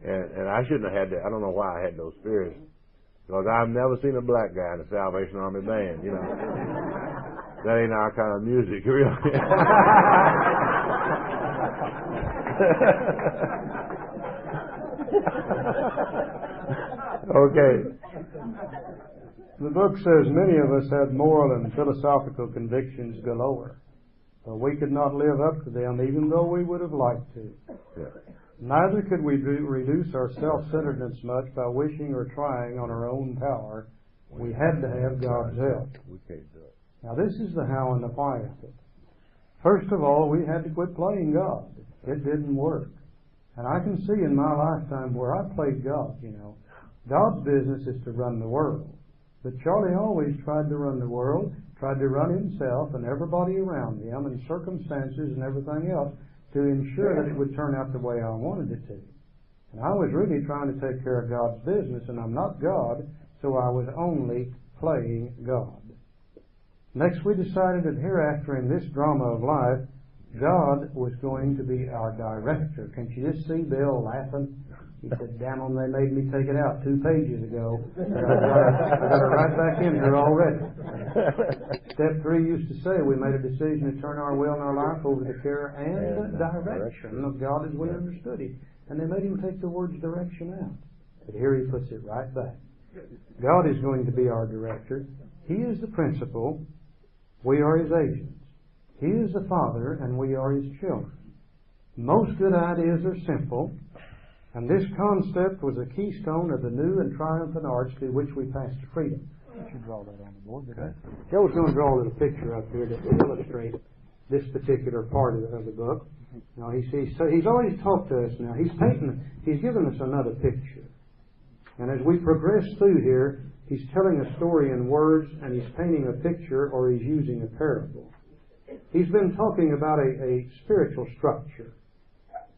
And I shouldn't have had that. I don't know why I had those fears. Because I've never seen a black guy in the Salvation Army band, That ain't our kind of music, really. Okay. The book says many of us had moral and philosophical convictions galore, but we could not live up to them even though we would have liked to. Yeah. Neither could we reduce our self-centeredness much by wishing or trying on our own power. We had to have God's help. We can't do it. Now this is the how and the why of it. First of all, we had to quit playing God. It didn't work. And I can see in my lifetime where I played God, God's business is to run the world. But Charlie always tried to run the world, tried to run himself and everybody around him and circumstances and everything else to ensure that it would turn out the way I wanted it to. And I was really trying to take care of God's business, and I'm not God, so I was only playing God. Next, we decided that hereafter in this drama of life, God was going to be our director. Can't you just see Bill laughing? He said, damn 'em, they made me take it out 2 pages ago. I got it right back in here already. Step 3 used to say we made a decision to turn our will and our life over to the care and direction of God as we understood Him. And they made him take the words direction out. But here he puts it right back. God is going to be our director. He is the principal. We are His agents. He is the Father, and we are His children. Most good ideas are simple, and this concept was a keystone of the new and triumphant arch through which we pass to freedom. I should draw that on the board today. Joe's going to draw a little picture up here to illustrate this particular part of the book. Now he's always talked to us now. He's given us another picture. And as we progress through here, he's telling a story in words, and he's painting a picture, or he's using a parable. He's been talking about a spiritual structure.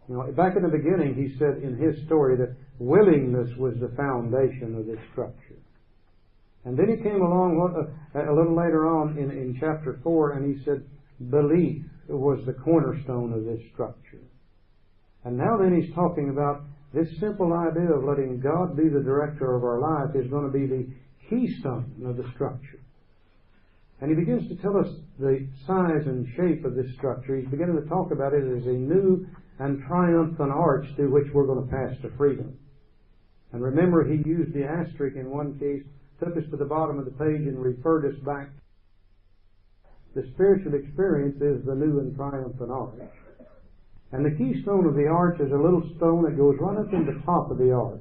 You know, back in the beginning, he said in his story that willingness was the foundation of this structure. And then he came along a little later on in chapter 4, and he said belief was the cornerstone of this structure. And now then he's talking about this simple idea of letting God be the director of our life is going to be the keystone of the structure. And he begins to tell us the size and shape of this structure. He's beginning to talk about it as a new and triumphant arch through which we're going to pass to freedom. And remember, he used the asterisk in one case, took us to the bottom of the page and referred us back. The spiritual experience is the new and triumphant arch. And the keystone of the arch is a little stone that goes right up in the top of the arch.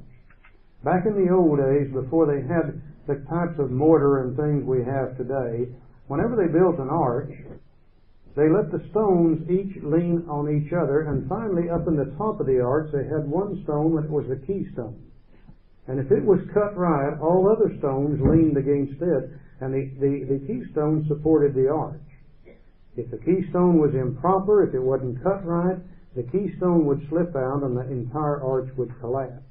Back in the old days, before they had the types of mortar and things we have today, whenever they built an arch, they let the stones each lean on each other, and finally up in the top of the arch they had one stone that was the keystone. And if it was cut right, all other stones leaned against it, and the keystone supported the arch. If the keystone was improper, if it wasn't cut right, the keystone would slip out and the entire arch would collapse.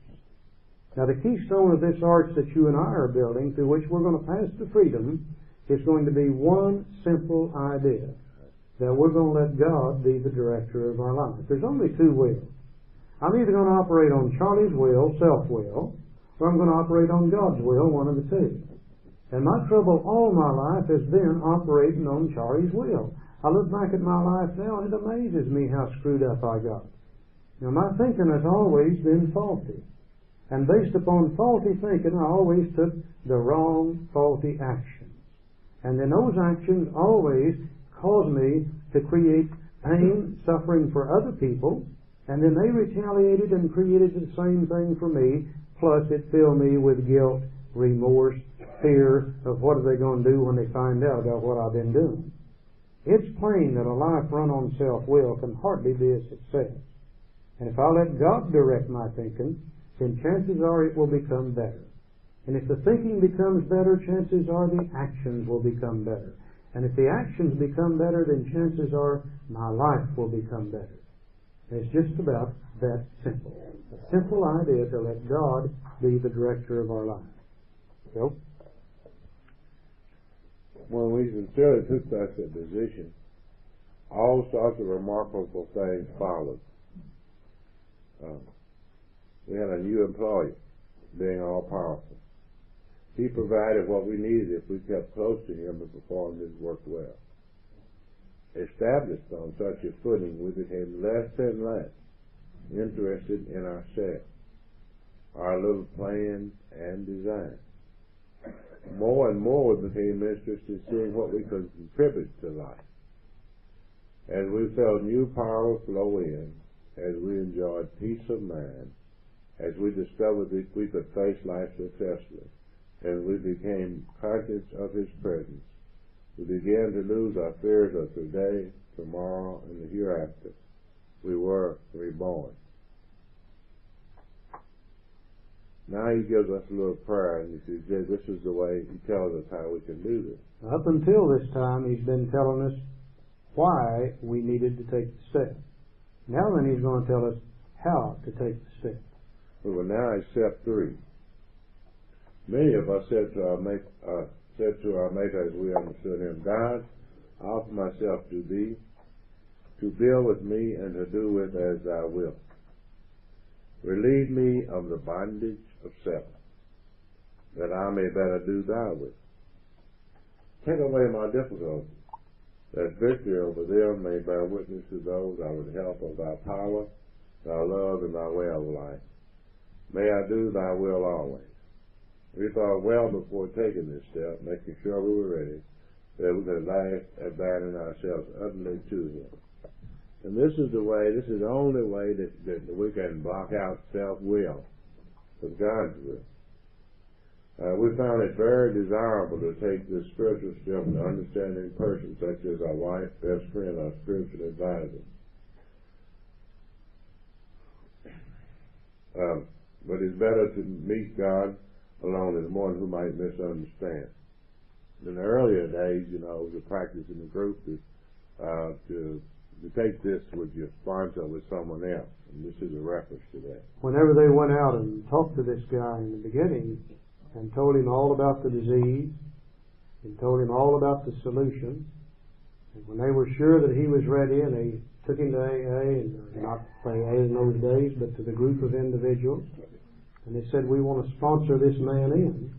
Now the keystone of this arch that you and I are building, through which we're going to pass to freedom, is going to be one simple idea, that we're going to let God be the director of our life. There's only 2 wills. I'm either going to operate on Charlie's will, self-will, or I'm going to operate on God's will, one of the 2. And my trouble all my life has been operating on Charlie's will. I look back at my life now and it amazes me how screwed up I got. You know, my thinking has always been faulty. And based upon faulty thinking, I always took the wrong, faulty actions. And then those actions always caused me to create pain, suffering for other people, and then they retaliated and created the same thing for me, plus it filled me with guilt, remorse, fear of what are they going to do when they find out about what I've been doing. It's plain that a life run on self-will can hardly be a success. And if I let God direct my thinking, then chances are it will become better. And if the thinking becomes better, chances are the actions will become better. And if the actions become better, then chances are my life will become better. And it's just about that simple. A simple idea to let God be the director of our life. So, when we sincerely took such a position, all sorts of remarkable things followed. We had a new employer, being all-powerful. He provided what we needed if we kept close to Him and performed His work well. Established on such a footing, we became less and less interested in ourselves, our little plans and designs. More and more we became interested in seeing what we could contribute to life. As we felt new power flow in, as we enjoyed peace of mind, as we discovered that we could face life successfully, as we became conscious of His presence, we began to lose our fears of today, tomorrow, and the hereafter. We were reborn. Now he gives us a little prayer, and he says, this is the way he tells us how we can do this. Up until this time, he's been telling us why we needed to take the step. Now then he's going to tell us how to take the step. Well, now is step 3. Many of us said to our Maker as we understood Him, God, I offer myself to Thee, to deal with me and to do with as thou wilt. Relieve me of the bondage of self, that I may better do thy will. Take away my difficulties, that victory over them may bear witness to those I would help of thy power, thy love, and thy way of life. May I do thy will always. We thought well before taking this step, making sure we were ready, that we could abandon ourselves utterly to him. And this is the only way that we can block out self-will with God's will. We found it very desirable to take this spiritual step in an understanding person, such as our wife, best friend, our spiritual advisor. But it's better to meet God alone than one who might misunderstand. In the earlier days, the practice in the group is to take this with your sponsor with someone else, and this is a reference to that. Whenever they went out and talked to this guy in the beginning and told him all about the disease and told him all about the solution, and when they were sure that he was ready, and they took him to AA, and not AA in those days, but to the group of individuals, and they said, we want to sponsor this man in,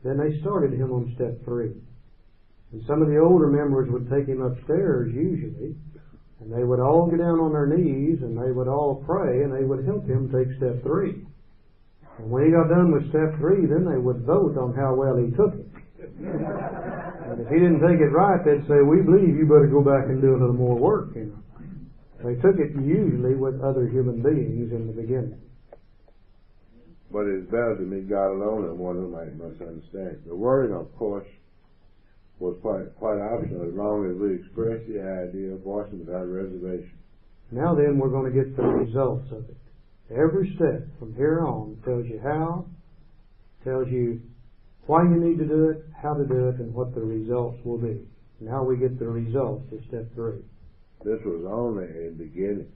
then they started him on step 3. And some of the older members would take him upstairs usually, and they would all get down on their knees, and they would all pray, and they would help him take step 3. And when he got done with step 3, then they would vote on how well he took it. And if he didn't take it right, they'd say, we believe you better go back and do a little more work. They took it usually with other human beings in the beginning. But it's better to meet God alone than one who might misunderstand. The wording, of course, was quite optional as long as we express the idea, voicing without reservation. Now then, we're going to get the results of it. Every step from here on tells you how, tells you why you need to do it, how to do it, and what the results will be. Now we get the results of step 3. This was only a beginning.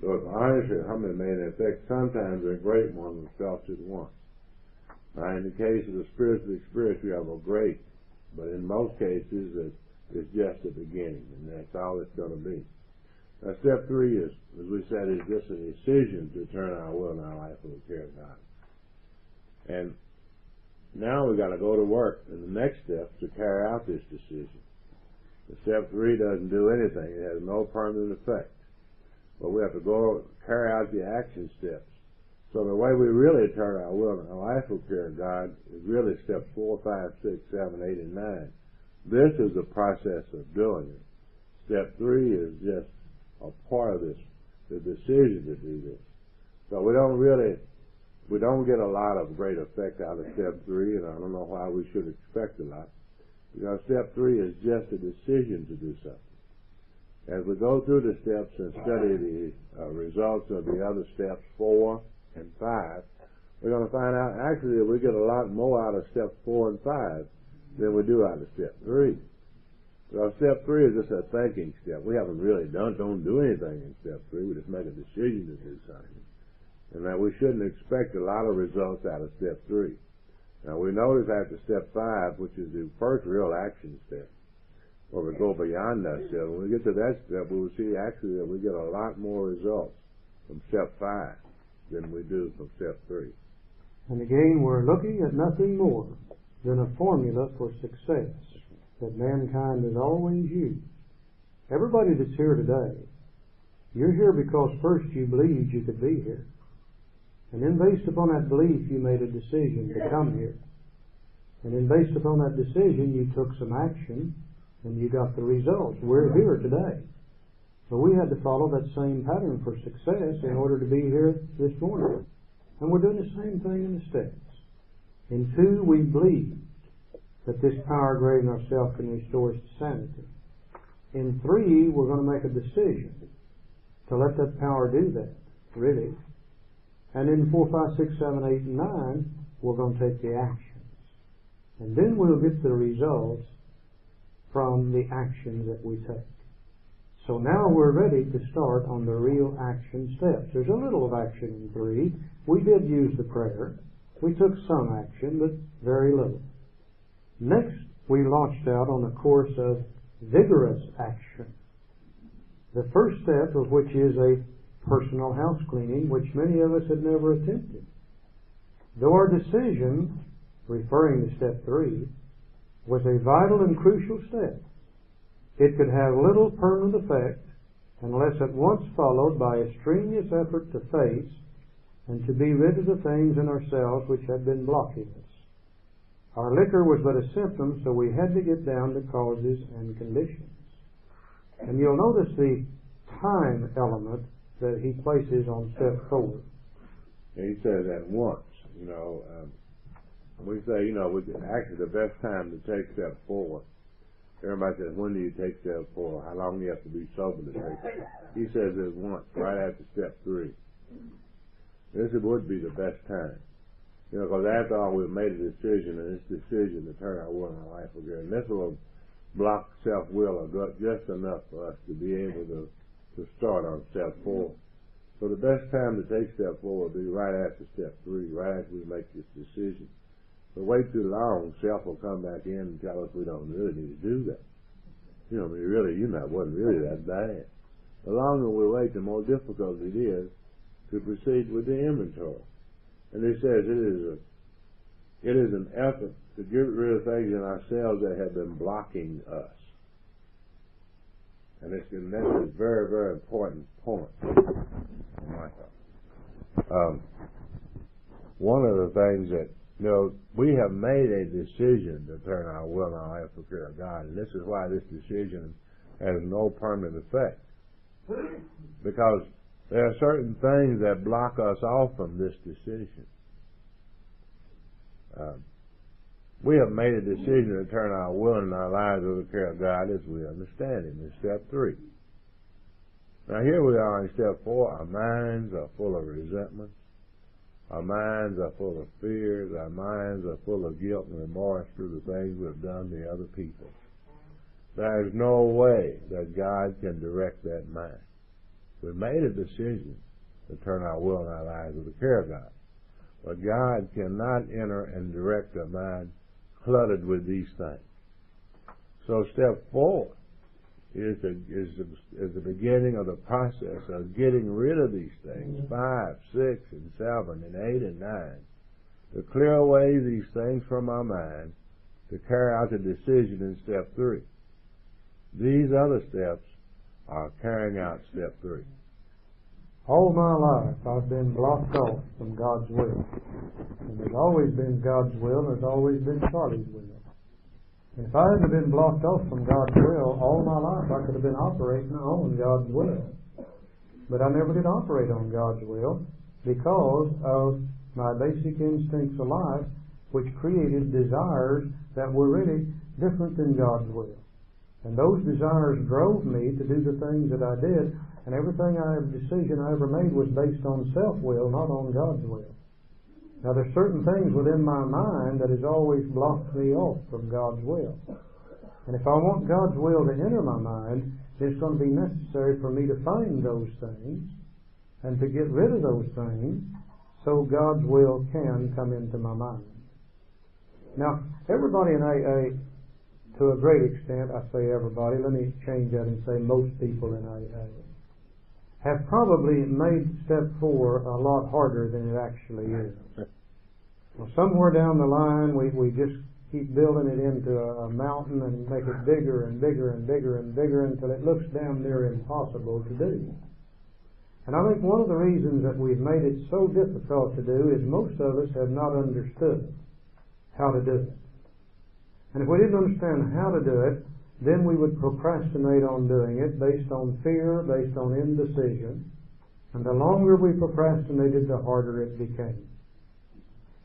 So if honestly, how many made an effect, sometimes a great one was felt at once. Now, in the case of the spiritual experience, we have a great, but in most cases, it's just a beginning, and that's all it's going to be. Now, step 3 is, as we said, is just a decision to turn our will and our life over to care of God. And now we've got to go to work, and the next step is to carry out this decision. The step 3 doesn't do anything; it has no permanent effect. But we have to go carry out the action steps. So the way we really turn our will and our life over to care of God is really steps 4, 5, 6, 7, 8, and 9. This is the process of doing it. Step 3 is just a part of this, the decision to do this. So we don't get a lot of great effect out of step 3, and I don't know why we should expect a lot. Because step 3 is just a decision to do something. As we go through the steps and study the results of the other steps, 4 and 5, we're going to find out actually that we get a lot more out of steps 4 and 5 than we do out of step 3. Well, step 3 is just a thinking step. We haven't really don't do anything in step 3. We just make a decision to do something. And that we shouldn't expect a lot of results out of step 3. Now, we notice after step 5, which is the first real action step, where we go beyond that step. When we get to that step, we will see actually that we get a lot more results from step 5 than we do from step 3. And again, we're looking at nothing more than a formula for success that mankind has always used. Everybody that's here today, you're here because first you believed you could be here. And then based upon that belief, you made a decision to come here. And then based upon that decision, you took some action, and you got the results. We're here today. So we had to follow that same pattern for success in order to be here this morning. And we're doing the same thing in the steps. In 2, we believed that this power greater than ourselves can restore us to sanity. In 3, we're going to make a decision to let that power do that, really. And in 4, 5, 6, 7, 8, and 9, we're going to take the actions. And then we'll get the results from the actions that we take. So now we're ready to start on the real action steps. There's a little of action in 3. We did use the prayer. We took some action, but very little. Next, we launched out on a course of vigorous action. The first step of which is a personal house cleaning, which many of us had never attempted. Though our decision, referring to step 3, was a vital and crucial step, it could have little permanent effect unless at once followed by a strenuous effort to face and to be rid of the things in ourselves which had been blocking us. Our liquor was but a symptom, so we had to get down to causes and conditions. And you'll notice the time element that he places on step 4. He says at once, we say, actually the best time to take step 4. Everybody says, when do you take step 4? How long do you have to be sober to take it? He says at once, right after step 3. This would be the best time. Because after all, we've made a decision, and this decision to turn our will and our life for good. And this will block self-will or gut just enough for us to be able to start on step 4. So the best time to take step 4 would be right after step 3, right after we make this decision. If we wait too long, self will come back in and tell us we don't really need to do that. Wasn't really that bad. The longer we wait, the more difficult it is to proceed with the inventory. And he says it is an effort to get rid of things in ourselves that have been blocking us. And that's a very, very important point. One of the things that, we have made a decision to turn our will and our life for the care of God, and this is why this decision has no permanent effect. Because there are certain things that block us off from this decision. We have made a decision to turn our will and our lives over to the care of God as we understand Him in step 3. Now here we are in step 4. Our minds are full of resentment. Our minds are full of fears. Our minds are full of guilt and remorse through the things we've done to other people. There is no way that God can direct that mind. We made a decision to turn our will and our lives over to the care of God. But God cannot enter and direct a mind cluttered with these things. So step 4 is the beginning of the process of getting rid of these things, 5, 6, and 7, and 8, and 9, to clear away these things from our mind to carry out the decision in step 3. These other steps are carrying out step 3. All my life I've been blocked off from God's will. And there's always been God's will, and there's always been Charlie's will. And if I hadn't been blocked off from God's will all my life, I could have been operating on God's will. But I never did operate on God's will because of my basic instincts of life, which created desires that were really different than God's will. And those desires drove me to do the things that I did, and decision I ever made was based on self-will, not on God's will. Now there's certain things within my mind that has always blocked me off from God's will. And if I want God's will to enter my mind, it's going to be necessary for me to find those things and to get rid of those things so God's will can come into my mind. Now, everybody in AA, to a great extent, I say everybody, let me change that and say most people in AA, have probably made step 4 a lot harder than it actually is. Well, somewhere down the line, we just keep building it into a mountain and make it bigger and bigger and bigger and bigger until it looks damn near impossible to do. And I think one of the reasons that we've made it so difficult to do is most of us have not understood how to do it. And if we didn't understand how to do it, then we would procrastinate on doing it based on fear, based on indecision. And the longer we procrastinated, the harder it became.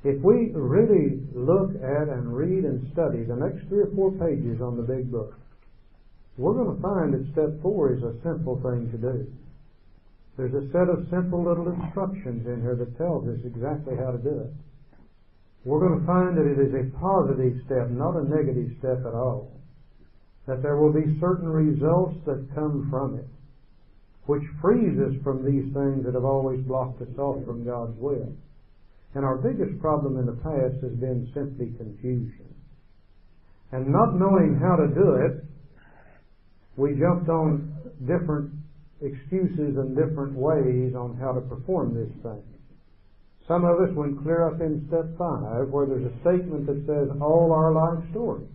If we really look at and read and study the next 3 or 4 pages on the big book, we're going to find that step 4 is a simple thing to do. There's a set of simple little instructions in here that tells us exactly how to do it. We're going to find that it is a positive step, not a negative step at all. That there will be certain results that come from it, which frees us from these things that have always blocked us off from God's will. And our biggest problem in the past has been simply confusion. And not knowing how to do it, we jumped on different excuses and different ways on how to perform this thing. Some of us went clear up in step 5, where there's a statement that says all our life story.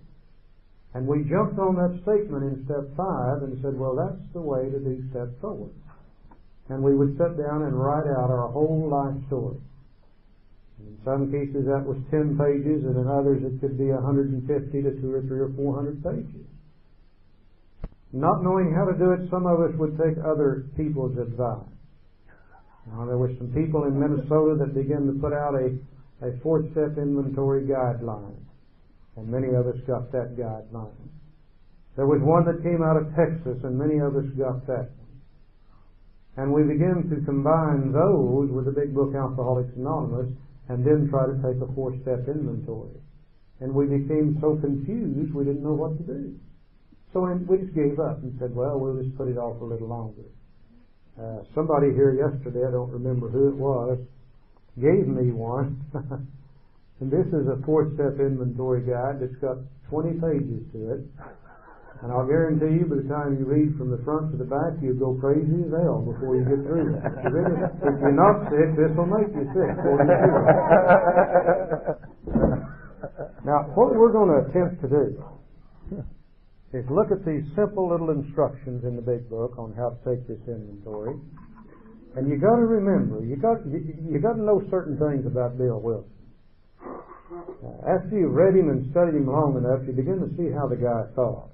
And we jumped on that statement in step 5 and said, well, that's the way to do step 4. And we would sit down and write out our whole life story. In some cases that was 10 pages, and in others it could be 150 to 2 or 3 or 400 pages. Not knowing how to do it, some of us would take other people's advice. Now, there were some people in Minnesota that began to put out a 4-step inventory guideline, and many of us got that guideline. There was one that came out of Texas, and many of us got that one. And we began to combine those with the big book Alcoholics Anonymous, and then try to take a 4-step inventory. And we became so confused we didn't know what to do. So we just gave up and said, well, we'll just put it off a little longer. Somebody here yesterday, I don't remember who it was, gave me one. And this is a 4-step inventory guide that's got 20 pages to it. And I'll guarantee you, by the time you read from the front to the back, you'll go crazy as hell before you get through it. If you're not sick, this will make you sick before you do it. Now, what we're going to attempt to do is look at these simple little instructions in the big book on how to take this inventory. And you got to remember, you got to know certain things about Bill Wilson. After you've read him and studied him long enough, you begin to see how the guy thought.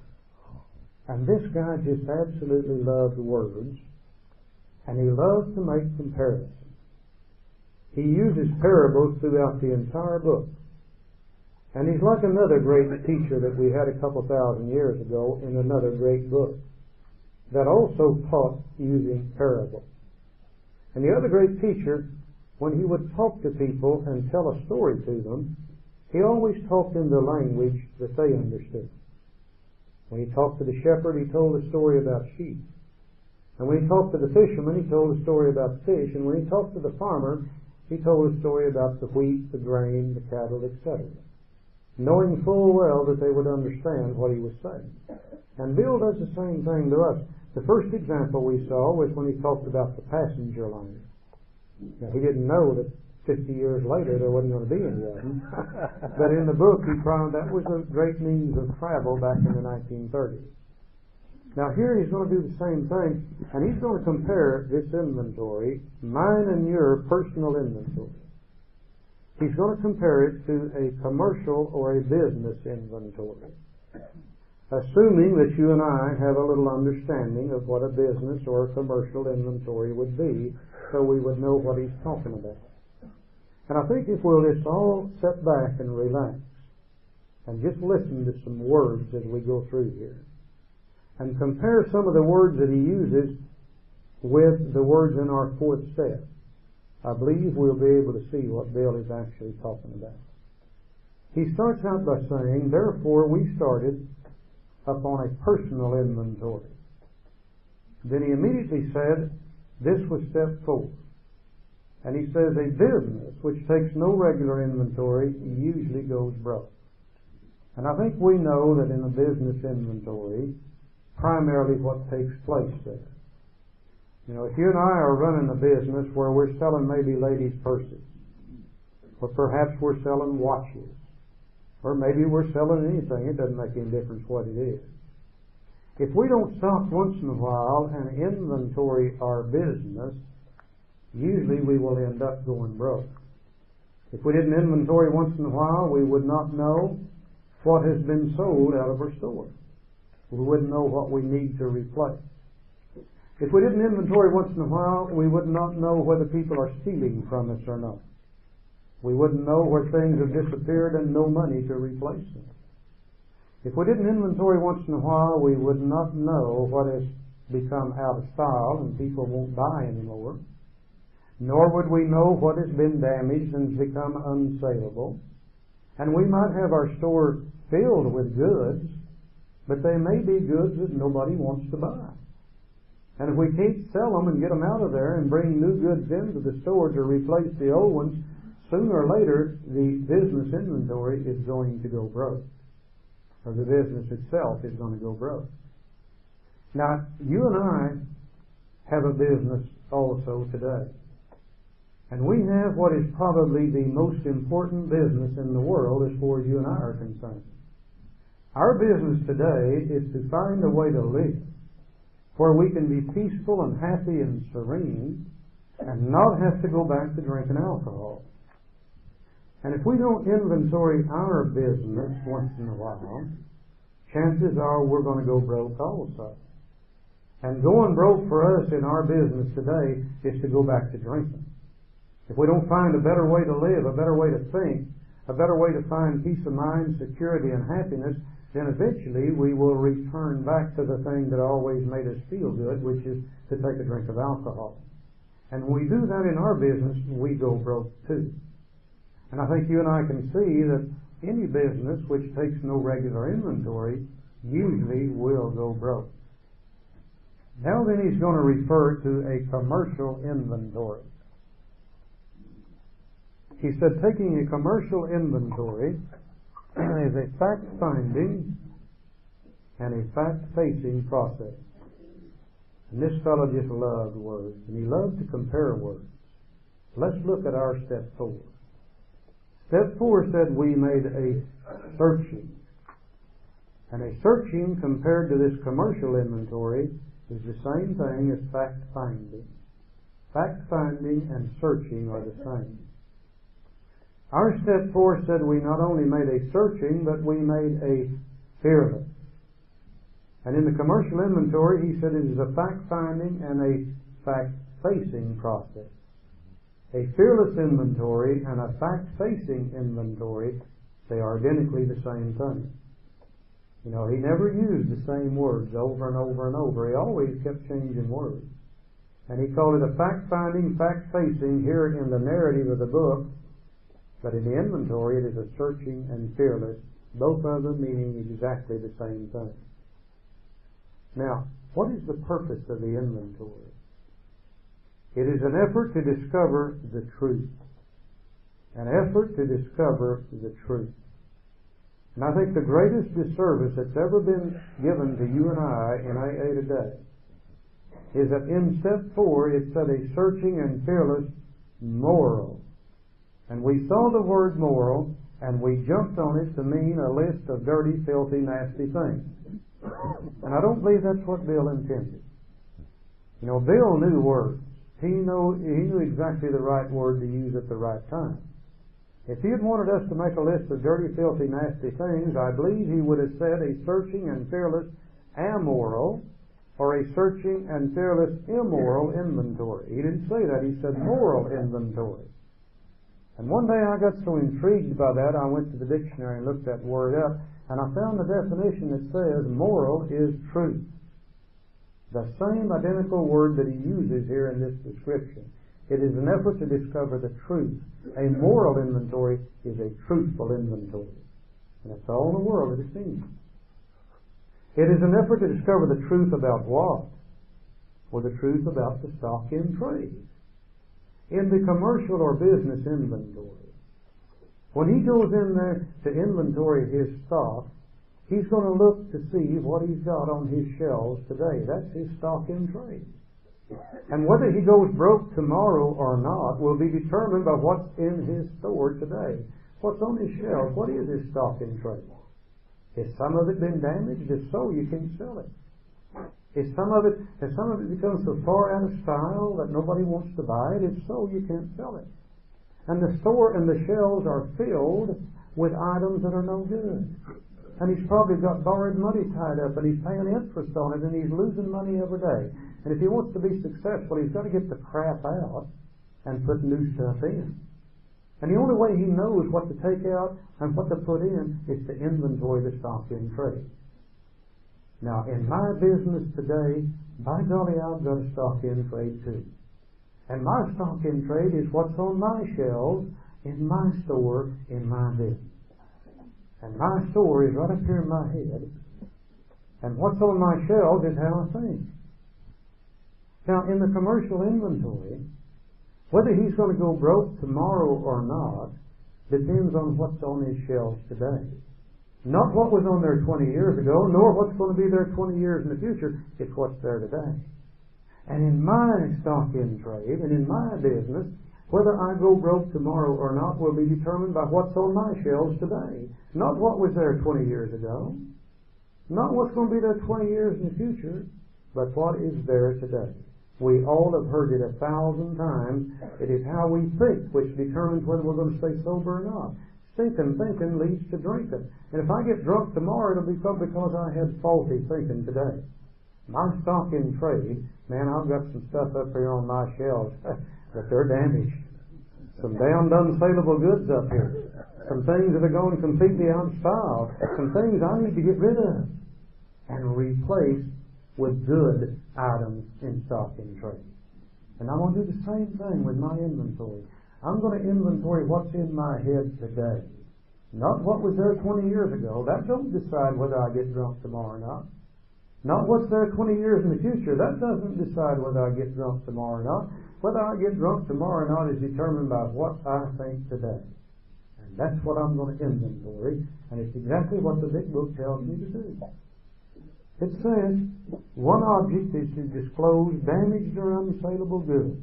And this guy just absolutely loved words, and he loved to make comparisons. He uses parables throughout the entire book. And he's like another great teacher that we had a couple thousand years ago in another great book that also taught using parables. And the other great teacher, when he would talk to people and tell a story to them, he always talked in the language that they understood. When he talked to the shepherd, he told a story about sheep. And when he talked to the fisherman, he told a story about fish. And when he talked to the farmer, he told a story about the wheat, the grain, the cattle, etc., knowing full well that they would understand what he was saying. And Bill does the same thing to us. The first example we saw was when he talked about the passenger liner. Now, he didn't know that 50 years later there wasn't going to be any of them. But in the book he found that was a great means of travel back in the 1930s. Now here he's going to do the same thing, and he's going to compare this inventory, mine and your personal inventory. He's going to compare it to a commercial or a business inventory, assuming that you and I have a little understanding of what a business or a commercial inventory would be, so we would know what he's talking about. And I think if we'll just all sit back and relax and just listen to some words as we go through here and compare some of the words that he uses with the words in our 4th step, I believe we'll be able to see what Bill is actually talking about. He starts out by saying, therefore we started upon a personal inventory. Then he immediately said, this was step 4. And he says, a business which takes no regular inventory usually goes broke. And I think we know that in a business inventory, primarily what takes place there. You know, if you and I are running a business where we're selling maybe ladies' purses, or perhaps we're selling watches, or maybe we're selling anything, it doesn't make any difference what it is. If we don't stop once in a while and inventory our business, usually we will end up going broke. If we didn't inventory once in a while, we would not know what has been sold out of our store. We wouldn't know what we need to replace. If we didn't inventory once in a while, we would not know whether people are stealing from us or not. We wouldn't know where things have disappeared and no money to replace them. If we didn't inventory once in a while, we would not know what has become out of style and people won't buy anymore. Nor would we know what has been damaged and has become unsaleable. And we might have our store filled with goods, but they may be goods that nobody wants to buy. And if we can't sell them and get them out of there and bring new goods into the store to replace the old ones, sooner or later the business inventory is going to go broke. Or the business itself is going to go broke. Now, you and I have a business also today. And we have what is probably the most important business in the world as far as you and I are concerned. Our business today is to find a way to live where we can be peaceful and happy and serene and not have to go back to drinking alcohol. And if we don't inventory our business once in a while, chances are we're going to go broke also. And going broke for us in our business today is to go back to drinking. If we don't find a better way to live, a better way to think, a better way to find peace of mind, security, and happiness, then eventually we will return back to the thing that always made us feel good, which is to take a drink of alcohol. And when we do that in our business, we go broke too. And I think you and I can see that any business which takes no regular inventory usually will go broke. Now then he's going to refer to a commercial inventory. He said taking a commercial inventory is a fact-finding and a fact-facing process. And this fellow just loved words, and he loved to compare words. Let's look at our step 4. Step 4 said we made a searching. And a searching compared to this commercial inventory is the same thing as fact-finding. Fact-finding and searching are the same. Our step 4 said we not only made a searching, but we made a fearless. And in the commercial inventory, he said it is a fact-finding and a fact-facing process. A fearless inventory and a fact-facing inventory, they are identically the same thing. You know, he never used the same words over and over and over. He always kept changing words. And he called it a fact-finding, fact-facing here in the narrative of the book. But in the inventory, it is a searching and fearless, both of them meaning exactly the same thing. Now, what is the purpose of the inventory? It is an effort to discover the truth. An effort to discover the truth. And I think the greatest disservice that's ever been given to you and I in AA today is that in step 4 it said a searching and fearless moral. And we saw the word moral, and we jumped on it to mean a list of dirty, filthy, nasty things. And I don't believe that's what Bill intended. You know, Bill knew words. He knew exactly the right word to use at the right time. If he had wanted us to make a list of dirty, filthy, nasty things, I believe he would have said a searching and fearless amoral, or a searching and fearless immoral inventory. He didn't say that. He said moral inventory. And one day I got so intrigued by that, I went to the dictionary and looked that word up, and I found the definition that says moral is truth. The same identical word that he uses here in this description. It is an effort to discover the truth. A moral inventory is a truthful inventory. And that's all in the world that it means. It is an effort to discover the truth about what? Or the truth about the stock in trade. In the commercial or business inventory, when he goes in there to inventory his stock, he's going to look to see what he's got on his shelves today. That's his stock in trade. And whether he goes broke tomorrow or not will be determined by what's in his store today. What's on his shelves? What is his stock in trade? Has some of it been damaged? If so, you can't sell it. Has some of it become so far out of style that nobody wants to buy it? If so, you can't sell it. And the store and the shelves are filled with items that are no good. And he's probably got borrowed money tied up, and he's paying interest on it, and he's losing money every day. And if he wants to be successful, he's got to get the crap out and put new stuff in. And the only way he knows what to take out and what to put in is to inventory the stock in trade. Now, in my business today, by golly, I've got a stock in trade too. And my stock in trade is what's on my shelves in my store in my business. And my store is right up here in my head. And what's on my shelves is how I think. Now, in the commercial inventory, whether he's going to go broke tomorrow or not depends on what's on his shelves today. Not what was on there 20 years ago, nor what's going to be there 20 years in the future. It's what's there today. And in my stock in trade and in my business, whether I go broke tomorrow or not will be determined by what's on my shelves today. Not what was there 20 years ago. Not what's going to be there 20 years in the future, but what is there today. We all have heard it 1,000 times. It is how we think which determines whether we're going to stay sober or not. Thinking leads to drinking. And if I get drunk tomorrow, it'll be because I had faulty thinking today. My stock in trade, man, I've got some stuff up here on my shelves, but they're damaged. Some damned unsaleable goods up here. Some things that are going completely out of style. Some things I need to get rid of and replace with good items in stock in trade. And I'm going to do the same thing with my inventory. I'm going to inventory what's in my head today. Not what was there 20 years ago. That don't decide whether I get drunk tomorrow or not. Not what's there 20 years in the future. That doesn't decide whether I get drunk tomorrow or not. Whether I get drunk tomorrow or not is determined by what I think today. And that's what I'm going to inventory. And it's exactly what the big book tells me to do. It says, one object is to disclose damaged or unsaleable goods.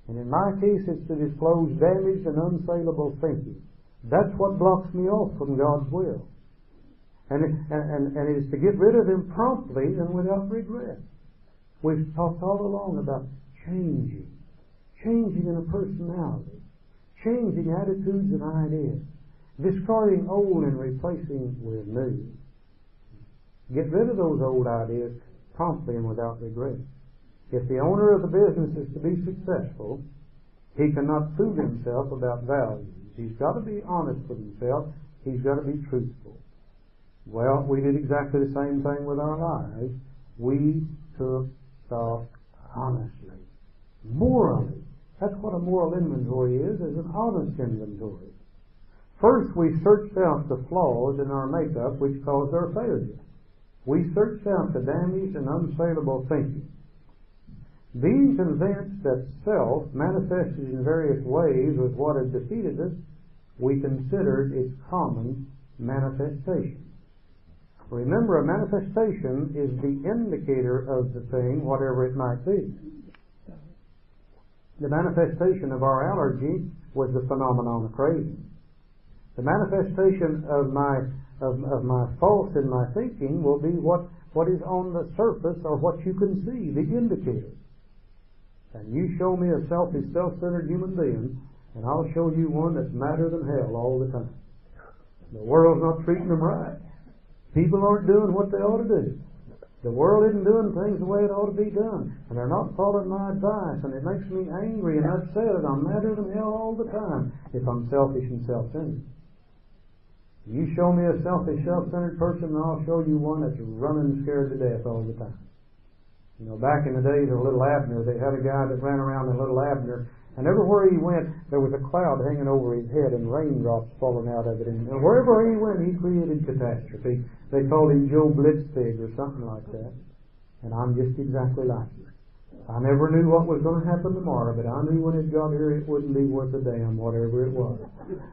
And in my case, it's to disclose damaged and unsaleable thinking. That's what blocks me off from God's will. And it is to get rid of them promptly and without regret. We've talked all along about changing in a personality, changing attitudes and ideas, discarding old and replacing with new. Get rid of those old ideas promptly and without regret. If the owner of the business is to be successful, he cannot fool himself about values. He's got to be honest with himself. He's got to be truthful. Well, we did exactly the same thing with our lives. We took stock honestly, morally. That's what a moral inventory is an honest inventory. First, we searched out the flaws in our makeup which caused our failure. We searched out the damaged and unsaleable thinking. Being convinced that self manifested in various ways was what had defeated us, we considered its common manifestation. Remember, a manifestation is the indicator of the thing, whatever it might be. The manifestation of our allergy was the phenomenon of craving. The manifestation of my faults in my thinking will be what is on the surface or what you can see, the indicator. And you show me a selfish, self-centered human being, and I'll show you one that's madder than hell all the time. The world's not treating them right. People aren't doing what they ought to do. The world isn't doing things the way it ought to be done. And they're not following my advice. And it makes me angry and upset. And I'm madder than hell all the time if I'm selfish and self-centered. You show me a selfish, self-centered person, and I'll show you one that's running scared to death all the time. You know, back in the days of Little Abner, they had a guy that ran around in Little Abner, and everywhere he went, there was a cloud hanging over his head and raindrops falling out of it. And wherever he went, he created catastrophe. They called him Joe Blitzpig or something like that. And I'm just exactly like him. I never knew what was going to happen tomorrow, but I knew when it got here it wouldn't be worth a damn, whatever it was.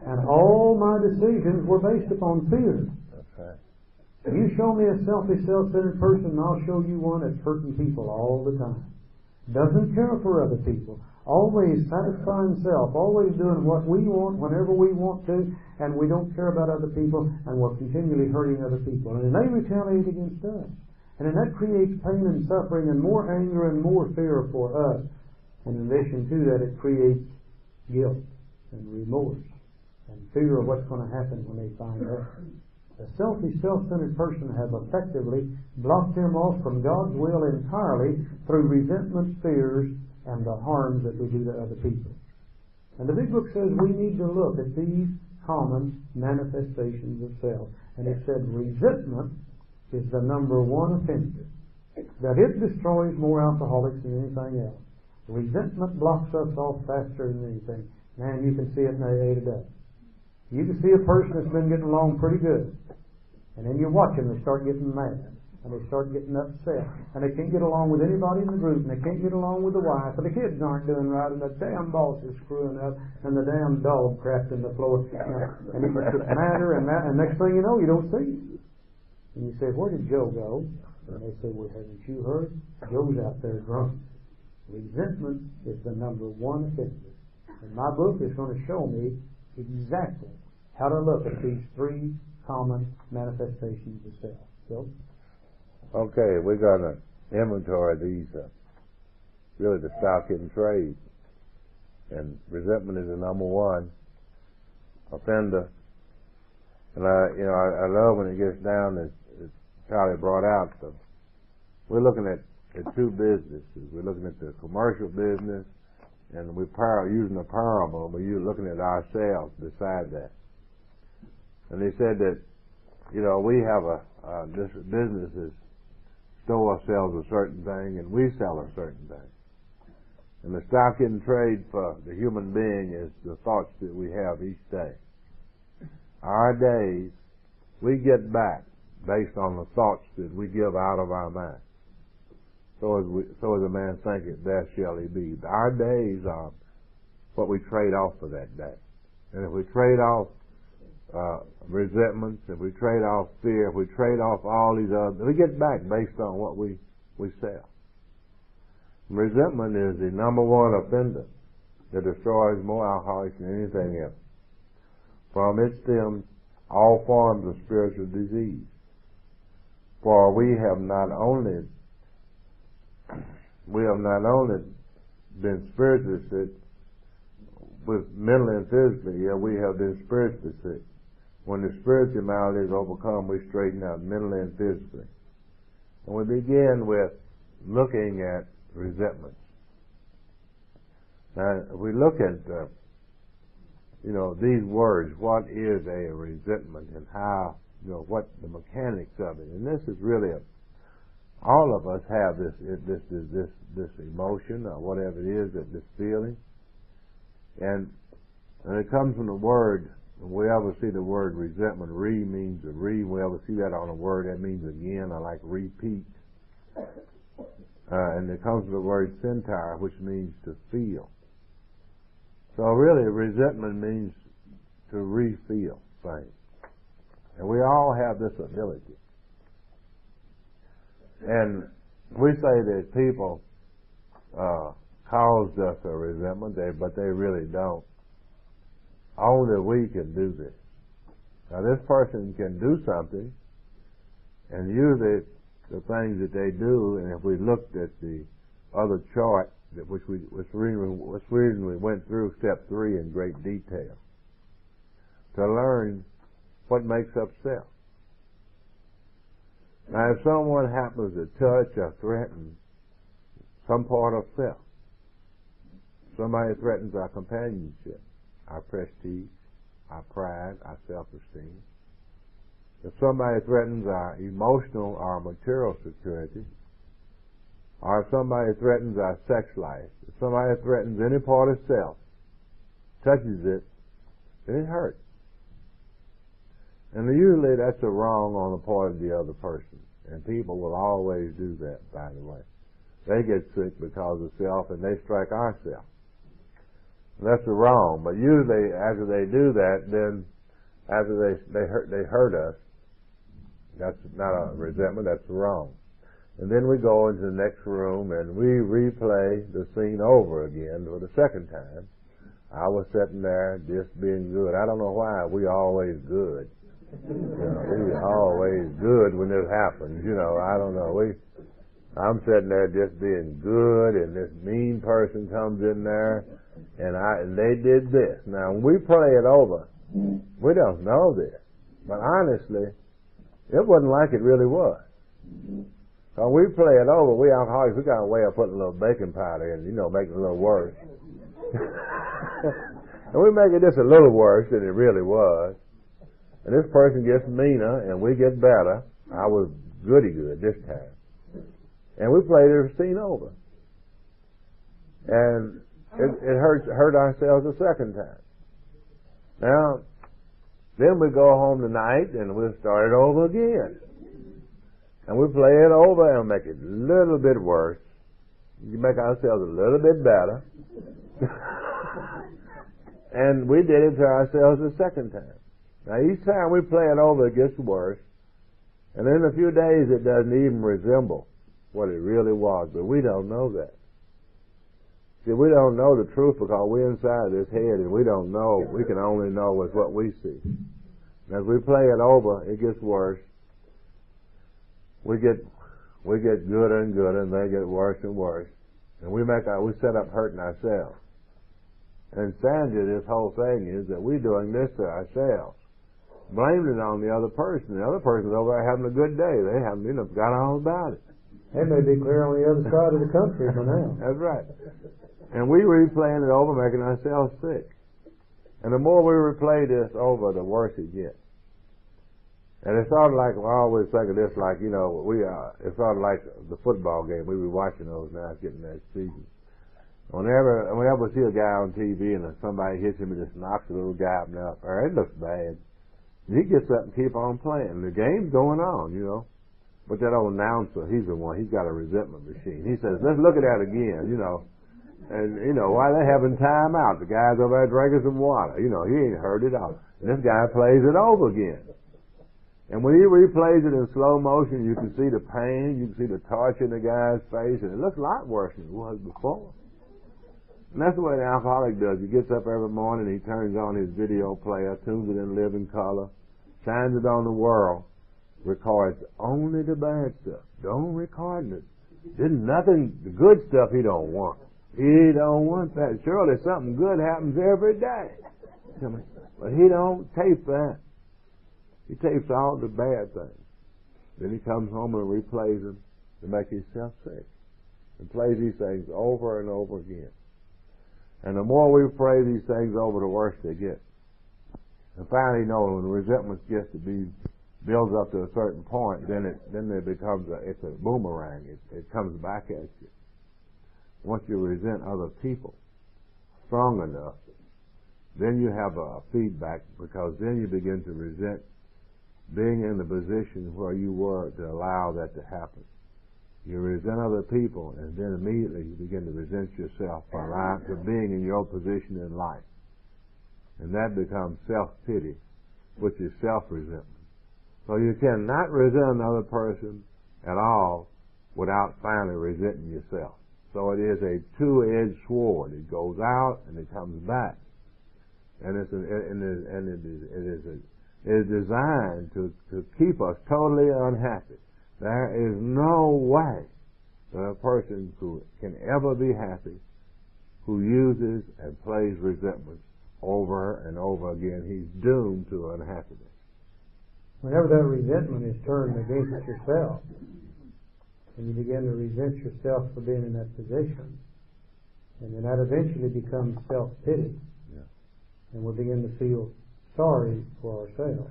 And all my decisions were based upon fear. That's right. You show me a selfish, self-centered person, and I'll show you one that's hurting people all the time. Doesn't care for other people. Always satisfying self. Always doing what we want, whenever we want to, and we don't care about other people, and we're continually hurting other people. And they retaliate against us. And then that creates pain and suffering and more anger and more fear for us. And in addition to that, it creates guilt and remorse and fear of what's going to happen when they find out. A selfish, self-centered person has effectively blocked him off from God's will entirely through resentment, fears, and the harms that we do to other people. And the big book says we need to look at these common manifestations of self. And it said resentment is the number one offender. That it destroys more alcoholics than anything else. Resentment blocks us off faster than anything. Man, you can see it in AA today. You can see a person that's been getting along pretty good. And then you watch them, they start getting mad. And they start getting upset. And they can't get along with anybody in the group. And they can't get along with the wife. And the kids aren't doing right. And the damn boss is screwing up. And the damn dog crapped in the floor. And it gets madder and that. And next thing you know, you don't see him. And you say, where did Joe go? And they say, well, haven't you heard? Joe's out there drunk. Resentment is the number one offender. And my book is going to show me exactly how to look at these three common manifestations of self. Joe? Okay, we're going to inventory these, really the stock in trade. And resentment is the number one offender. And I love when it gets down, as Charlie brought out, we're looking at two businesses. We're looking at the commercial business, and we're using a parable, but you're looking at ourselves beside that. And they said that, we have this businesses store sells a certain thing, and we sell a certain thing. And the stock in trade for the human being is the thoughts that we have each day. Our days, we get back based on the thoughts that we give out of our mind. So as a man thinketh, there shall he be. Our days are what we trade off for that day. And if we trade off resentments, if we trade off fear, if we trade off all these other, we get back based on what we sell. Resentment is the number one offender that destroys more alcoholics than anything else. From it stems all forms of spiritual disease. For we have not only been spiritually sick, with mentally and physically, yet we have been spiritually sick. When the spiritual malady is overcome, we straighten out mentally and physically. And we begin with looking at resentments. Now, if we look at these words, what is a resentment, and how, what the mechanics of it, and this is really all of us have this emotion or whatever it is, this feeling, and it comes from the word. When we ever see the word resentment, means to when we ever see that on a word, that means again, or like repeat. And it comes from the word centire, which means to feel. So really, resentment means to re-feel things. And we all have this ability. And we say that people caused us a resentment, but they really don't. Only we can do this. Now, this person can do something, and usually the things that they do, and if we looked at the other chart, which reason we went through step 3 in great detail, to learn what makes up self. Now, if someone happens to touch or threaten some part of self, somebody threatens our companionship, our prestige, our pride, our self-esteem. If somebody threatens our emotional or material security, or if somebody threatens our sex life, if somebody threatens any part of self, touches it, then it hurts. And usually that's a wrong on the part of the other person. And people will always do that, by the way. They get sick because of self, and they strike our self. That's a wrong. But usually after they do that, then after they hurt us, that's not a resentment, that's wrong. And then we go into the next room and we replay the scene over again for the second time. I was sitting there just being good. I don't know why, we always good. We always good when this happens, I don't know. I'm sitting there just being good, and this mean person comes in there, and they did this. Now, when we play it over, we don't know this. But honestly, it wasn't like it really was. When we play it over, we alcoholics, we got a way of putting a little baking powder in, make it a little worse. And we make it just a little worse than it really was. And this person gets meaner, and we get better. I was goody good this time. And we played the scene over. And it hurt ourselves a second time. Now, then we go home tonight, and we'll start it over again. And we play it over and make it a little bit worse. You make ourselves a little bit better. And we did it to ourselves a second time. Now, each time we play it over, it gets worse. And in a few days it doesn't even resemble what it really was, but we don't know that. See, we don't know the truth because we're inside this head and we don't know. We can only know with what we see. And as we play it over, it gets worse. We get gooder and gooder, and they get worse and worse. And we set up hurting ourselves. And Sandy, this whole thing is that we're doing this to ourselves, blaming it on the other person. The other person's over there having a good day. They haven't even forgotten all about it. They may be clear on the other side of the country for now. That's right. And we replaying it over, making ourselves sick. And the more we replay this over, the worse it gets. And it's sort of like, I always think of this like, it's sort of like the football game. We be watching those now, it's getting that season. Whenever we see a guy on TV and somebody hits him and just knocks a little guy up and up, or it looks bad, he gets up and keep on playing. The game's going on, But that old announcer, he's got a resentment machine. He says, let's look at that again, And, while they're having time out, the guy's over there drinking some water. He ain't heard it all. And this guy plays it over again. And when he replays it in slow motion, you can see the pain, you can see the torture in the guy's face, and it looks a lot worse than it was before. And that's the way the alcoholic does. He gets up every morning, he turns on his video player, tunes it in living color, shines it on the world, records only the bad stuff. Don't record it. The good stuff he don't want. He don't want that. Surely something good happens every day. But he don't tape that. He tapes all the bad things. Then he comes home and replays them to make himself sick. And plays these things over and over again. And the more we play these things over, the worse they get. And finally, when the resentment gets to builds up to a certain point, then it becomes it's a boomerang. It comes back at you. Once you resent other people strong enough, then you have a feedback, because then you begin to resent being in the position where you were to allow that to happen. You resent other people, and then immediately you begin to resent yourself for being in your position in life. And that becomes self-pity, which is self-resentment. So you cannot resent another person at all without finally resenting yourself. So it is a two-edged sword. It goes out and it comes back. And it is designed to keep us totally unhappy. There is no way that a person who can ever be happy who uses and plays resentment over and over again. He's doomed to unhappiness. Whenever that resentment is turned against yourself, and you begin to resent yourself for being in that position, and then that eventually becomes self-pity. Yeah. And we begin to feel sorry for ourselves.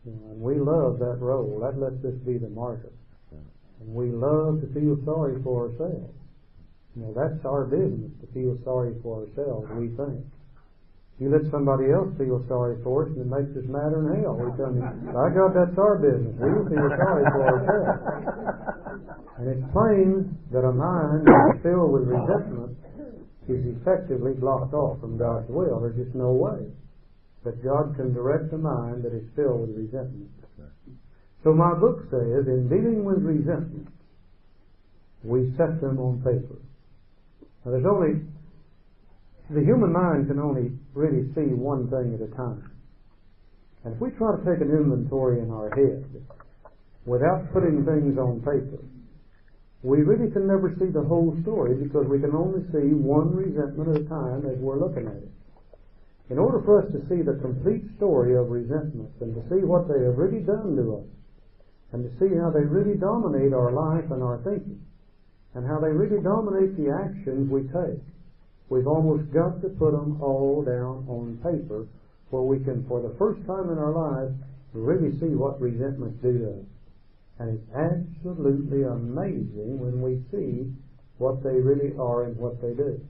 And we love that role. That lets us be the martyr. And we love to feel sorry for ourselves. That's our business, to feel sorry for ourselves, we think. You let somebody else feel sorry for us, and it makes us madder than hell. We tell them, by God, that's our business. We feel sorry for ourselves. And it's plain that a mind that's filled with resentment is effectively blocked off from God's will. There's just no way that God can direct a mind that is filled with resentment. So my book says, in dealing with resentment, we set them on paper. Now the human mind can only really see one thing at a time. And if we try to take an inventory in our head without putting things on paper, we really can never see the whole story, because we can only see one resentment at a time as we're looking at it. In order for us to see the complete story of resentments, and to see what they have really done to us, and to see how they really dominate our life and our thinking, and how they really dominate the actions we take, we've almost got to put them all down on paper, where we can, for the first time in our lives, really see what resentments do to us. And it's absolutely amazing when we see what they really are and what they do.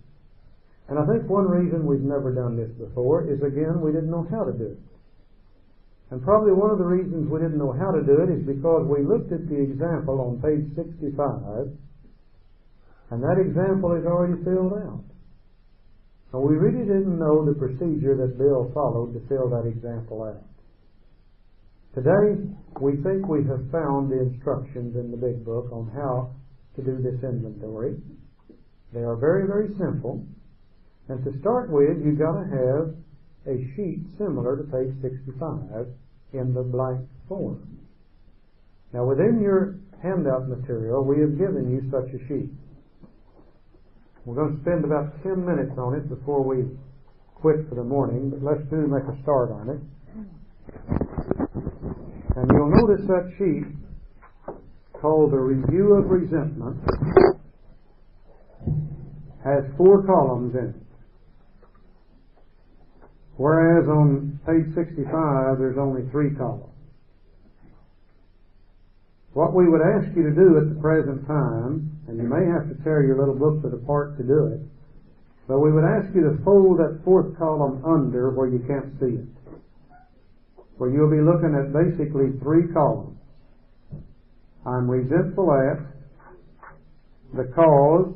And I think one reason we've never done this before is, again, we didn't know how to do it. And probably one of the reasons we didn't know how to do it is because we looked at the example on page 65, and that example is already filled out. And we really didn't know the procedure that Bill followed to fill that example out. Today, we think we have found the instructions in the big book on how to do this inventory. They are very, very simple. And to start with, you've got to have a sheet similar to page 65 in the blank form. Now, within your handout material, we have given you such a sheet. We're going to spend about 10 minutes on it before we quit for the morning, but let's make a start on it. And you'll notice that sheet called the Review of Resentment has 4 columns in it. Whereas on page 65 there's only 3 columns. What we would ask you to do at the present time, and you may have to tear your little booklet apart to do it, but we would ask you to fold that 4th column under where you can't see it, where you'll be looking at basically 3 columns. I'm resentful at, the cause,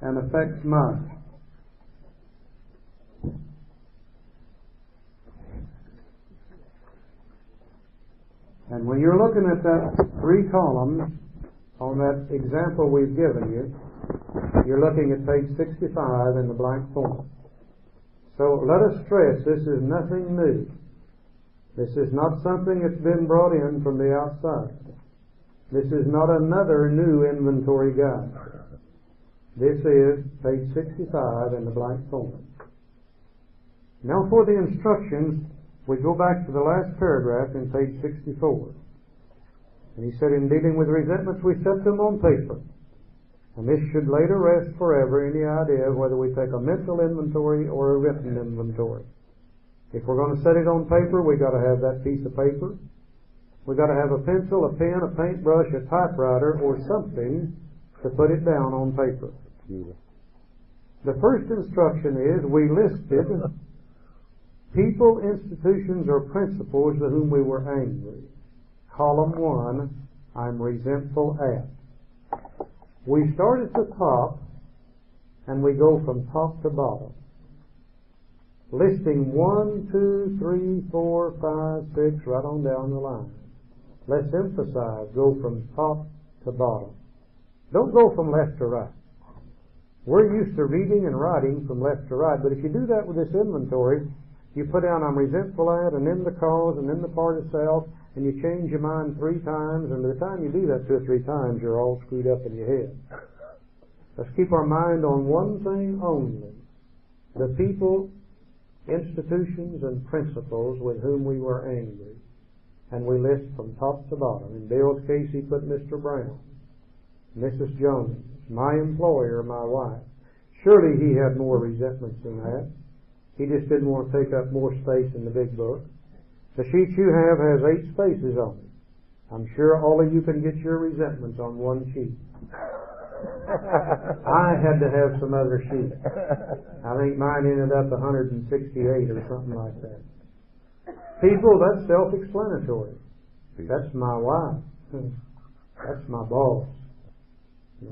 and affects mine. And when you're looking at that 3 columns on that example we've given you, you're looking at page 65 in the blank form. So let us stress, this is nothing new. This is not something that's been brought in from the outside. This is not another new inventory guide. This is page 65 in the blank form. Now for the instructions, we go back to the last paragraph in page 64. And he said, in dealing with resentments, we set them on paper. And this should later rest forever any idea of whether we take a mental inventory or a written inventory. If we're going to set it on paper, we've got to have that piece of paper. We've got to have a pencil, a pen, a paintbrush, a typewriter, or something to put it down on paper. The first instruction is we listed people, institutions, or principles to whom we were angry. Column 1, I'm resentful at. We start at the top and we go from top to bottom, listing 1, 2, 3, 4, 5, 6, right on down the line. Let's emphasize, go from top to bottom. Don't go from left to right. We're used to reading and writing from left to right, but if you do that with this inventory, you put down I'm resentful at, and then the cause, and then the part of self, and you change your mind 3 times, and by the time you do that 2 or 3 times, you're all screwed up in your head. Let's keep our mind on one thing only: the people, institutions, and principles with whom we were angry. And we list from top to bottom. In Bill's case, he put Mr. Brown, Mrs. Jones, my employer, my wife. Surely he had more resentments than that. He just didn't want to take up more space in the big book. The sheet you have has 8 spaces on it. I'm sure all of you can get your resentments on one sheet. I had to have some other sheets. I think mine ended up 168 or something like that. People, that's self-explanatory. That's my wife. That's my boss.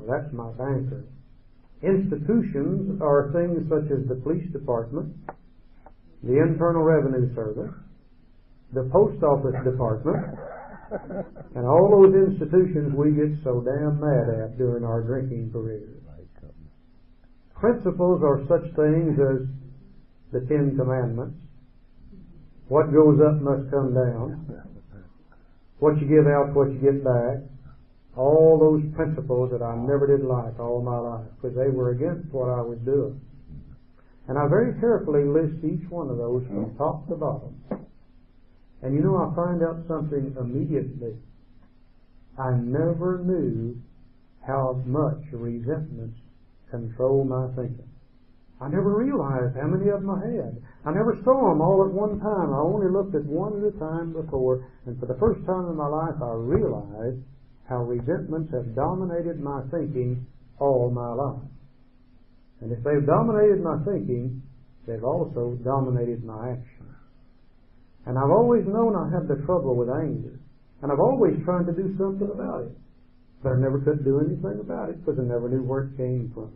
That's my banker. Institutions are things such as the police department, the Internal Revenue Service, the Post Office Department, and all those institutions we get so damn mad at during our drinking careers. Principles are such things as the 10 Commandments. What goes up must come down. What you give out, what you get back. All those principles that I never did like all my life, because they were against what I was doing. And I very carefully list each one of those from top to bottom. And you know, I find out something immediately. I never knew how much resentments control my thinking. I never realized how many of them I had. I never saw them all at one time. I only looked at one at a time before, and for the first time in my life I realized how resentments have dominated my thinking all my life. And if they've dominated my thinking, they've also dominated my action. And I've always known I had the trouble with anger. And I've always tried to do something about it. But I never could do anything about it because I never knew where it came from.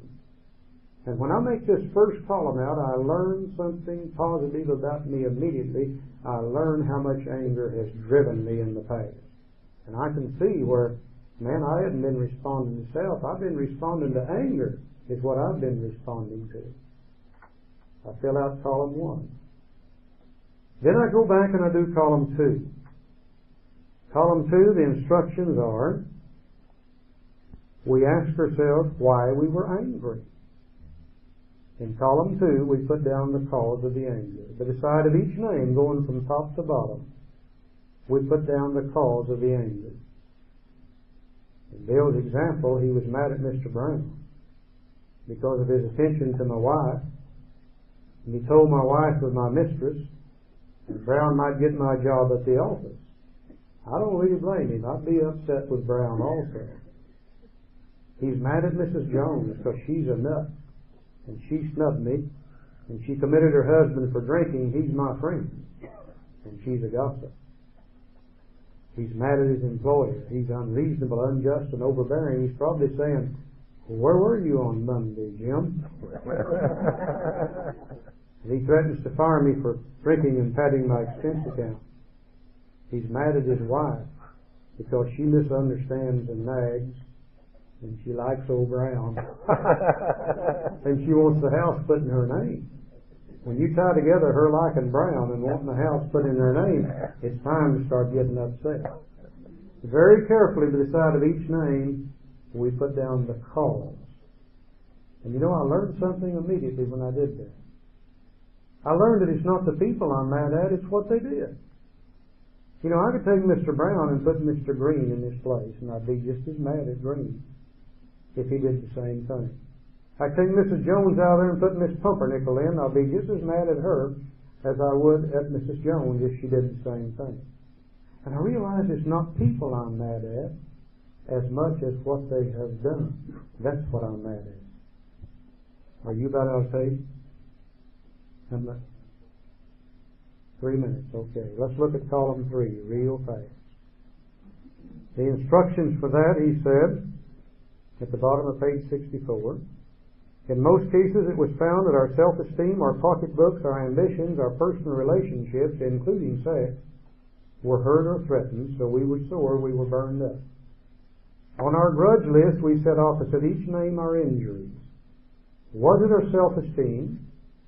And when I make this first column out, I learn something positive about me immediately. I learn how much anger has driven me in the past. And I can see where, man, I hadn't been responding to self. I've been responding to anger is what I've been responding to. I fill out column 1. Then I go back and I do column 2. Column 2, the instructions are, we ask ourselves why we were angry. In column 2, we put down the cause of the anger. By the side of each name, going from top to bottom, we put down the cause of the anger. In Bill's example, he was mad at Mr. Brown because of his attention to my wife. And he told my wife was my mistress, and Brown might get my job at the office. I don't really blame him. I'd be upset with Brown also. He's mad at Mrs. Jones because she's a nut, and she snubbed me, and she committed her husband for drinking. He's my friend, and she's a gossip. He's mad at his employer. He's unreasonable, unjust, and overbearing. He's probably saying, where were you on Monday, Jim? And he threatens to fire me for drinking and padding my expense account. He's mad at his wife because she misunderstands and nags, and she likes old Brown. And she wants the house put in her name. When you tie together her liking Brown and wanting the house put in her name, it's time to start getting upset. Very carefully, by the side of each name, we put down the cause. And you know, I learned something immediately when I did that. I learned that it's not the people I'm mad at, it's what they did. You know, I could take Mr. Brown and put Mr. Green in this place, and I'd be just as mad at Green if he did the same thing. I could take Mrs. Jones out there and put Miss Pumpernickel in, I'll be just as mad at her as I would at Mrs. Jones if she did the same thing. And I realize it's not people I'm mad at as much as what they have done. That's what I'm mad at. Are you about out of tape? 3 minutes, okay. Let's look at column 3 real fast. The instructions for that, he said, at the bottom of page 64, in most cases it was found that our self-esteem, our pocketbooks, our ambitions, our personal relationships, including sex, were hurt or threatened, so we were sore, we were burned up. On our grudge list, we set opposite each name our injuries. Was it our self-esteem,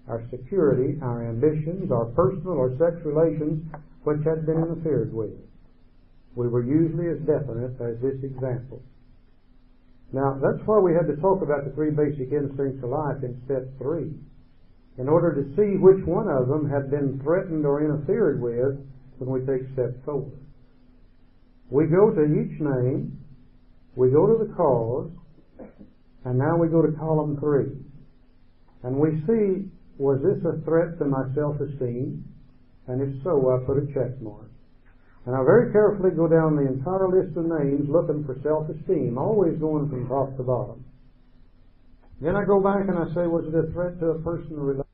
our security, our ambitions, our personal or sex relations which had been interfered with? We were usually as definite as this example. Now, that's why we had to talk about the 3 basic instincts of life in step 3, in order to see which one of them had been threatened or interfered with when we take step 4. We go to each name, we go to the cause, and now we go to column 3. And we see, was this a threat to my self-esteem? And if so, I put a check mark. And I very carefully go down the entire list of names looking for self-esteem, always going from top to bottom. Then I go back and I say, was it a threat to a personal relationship?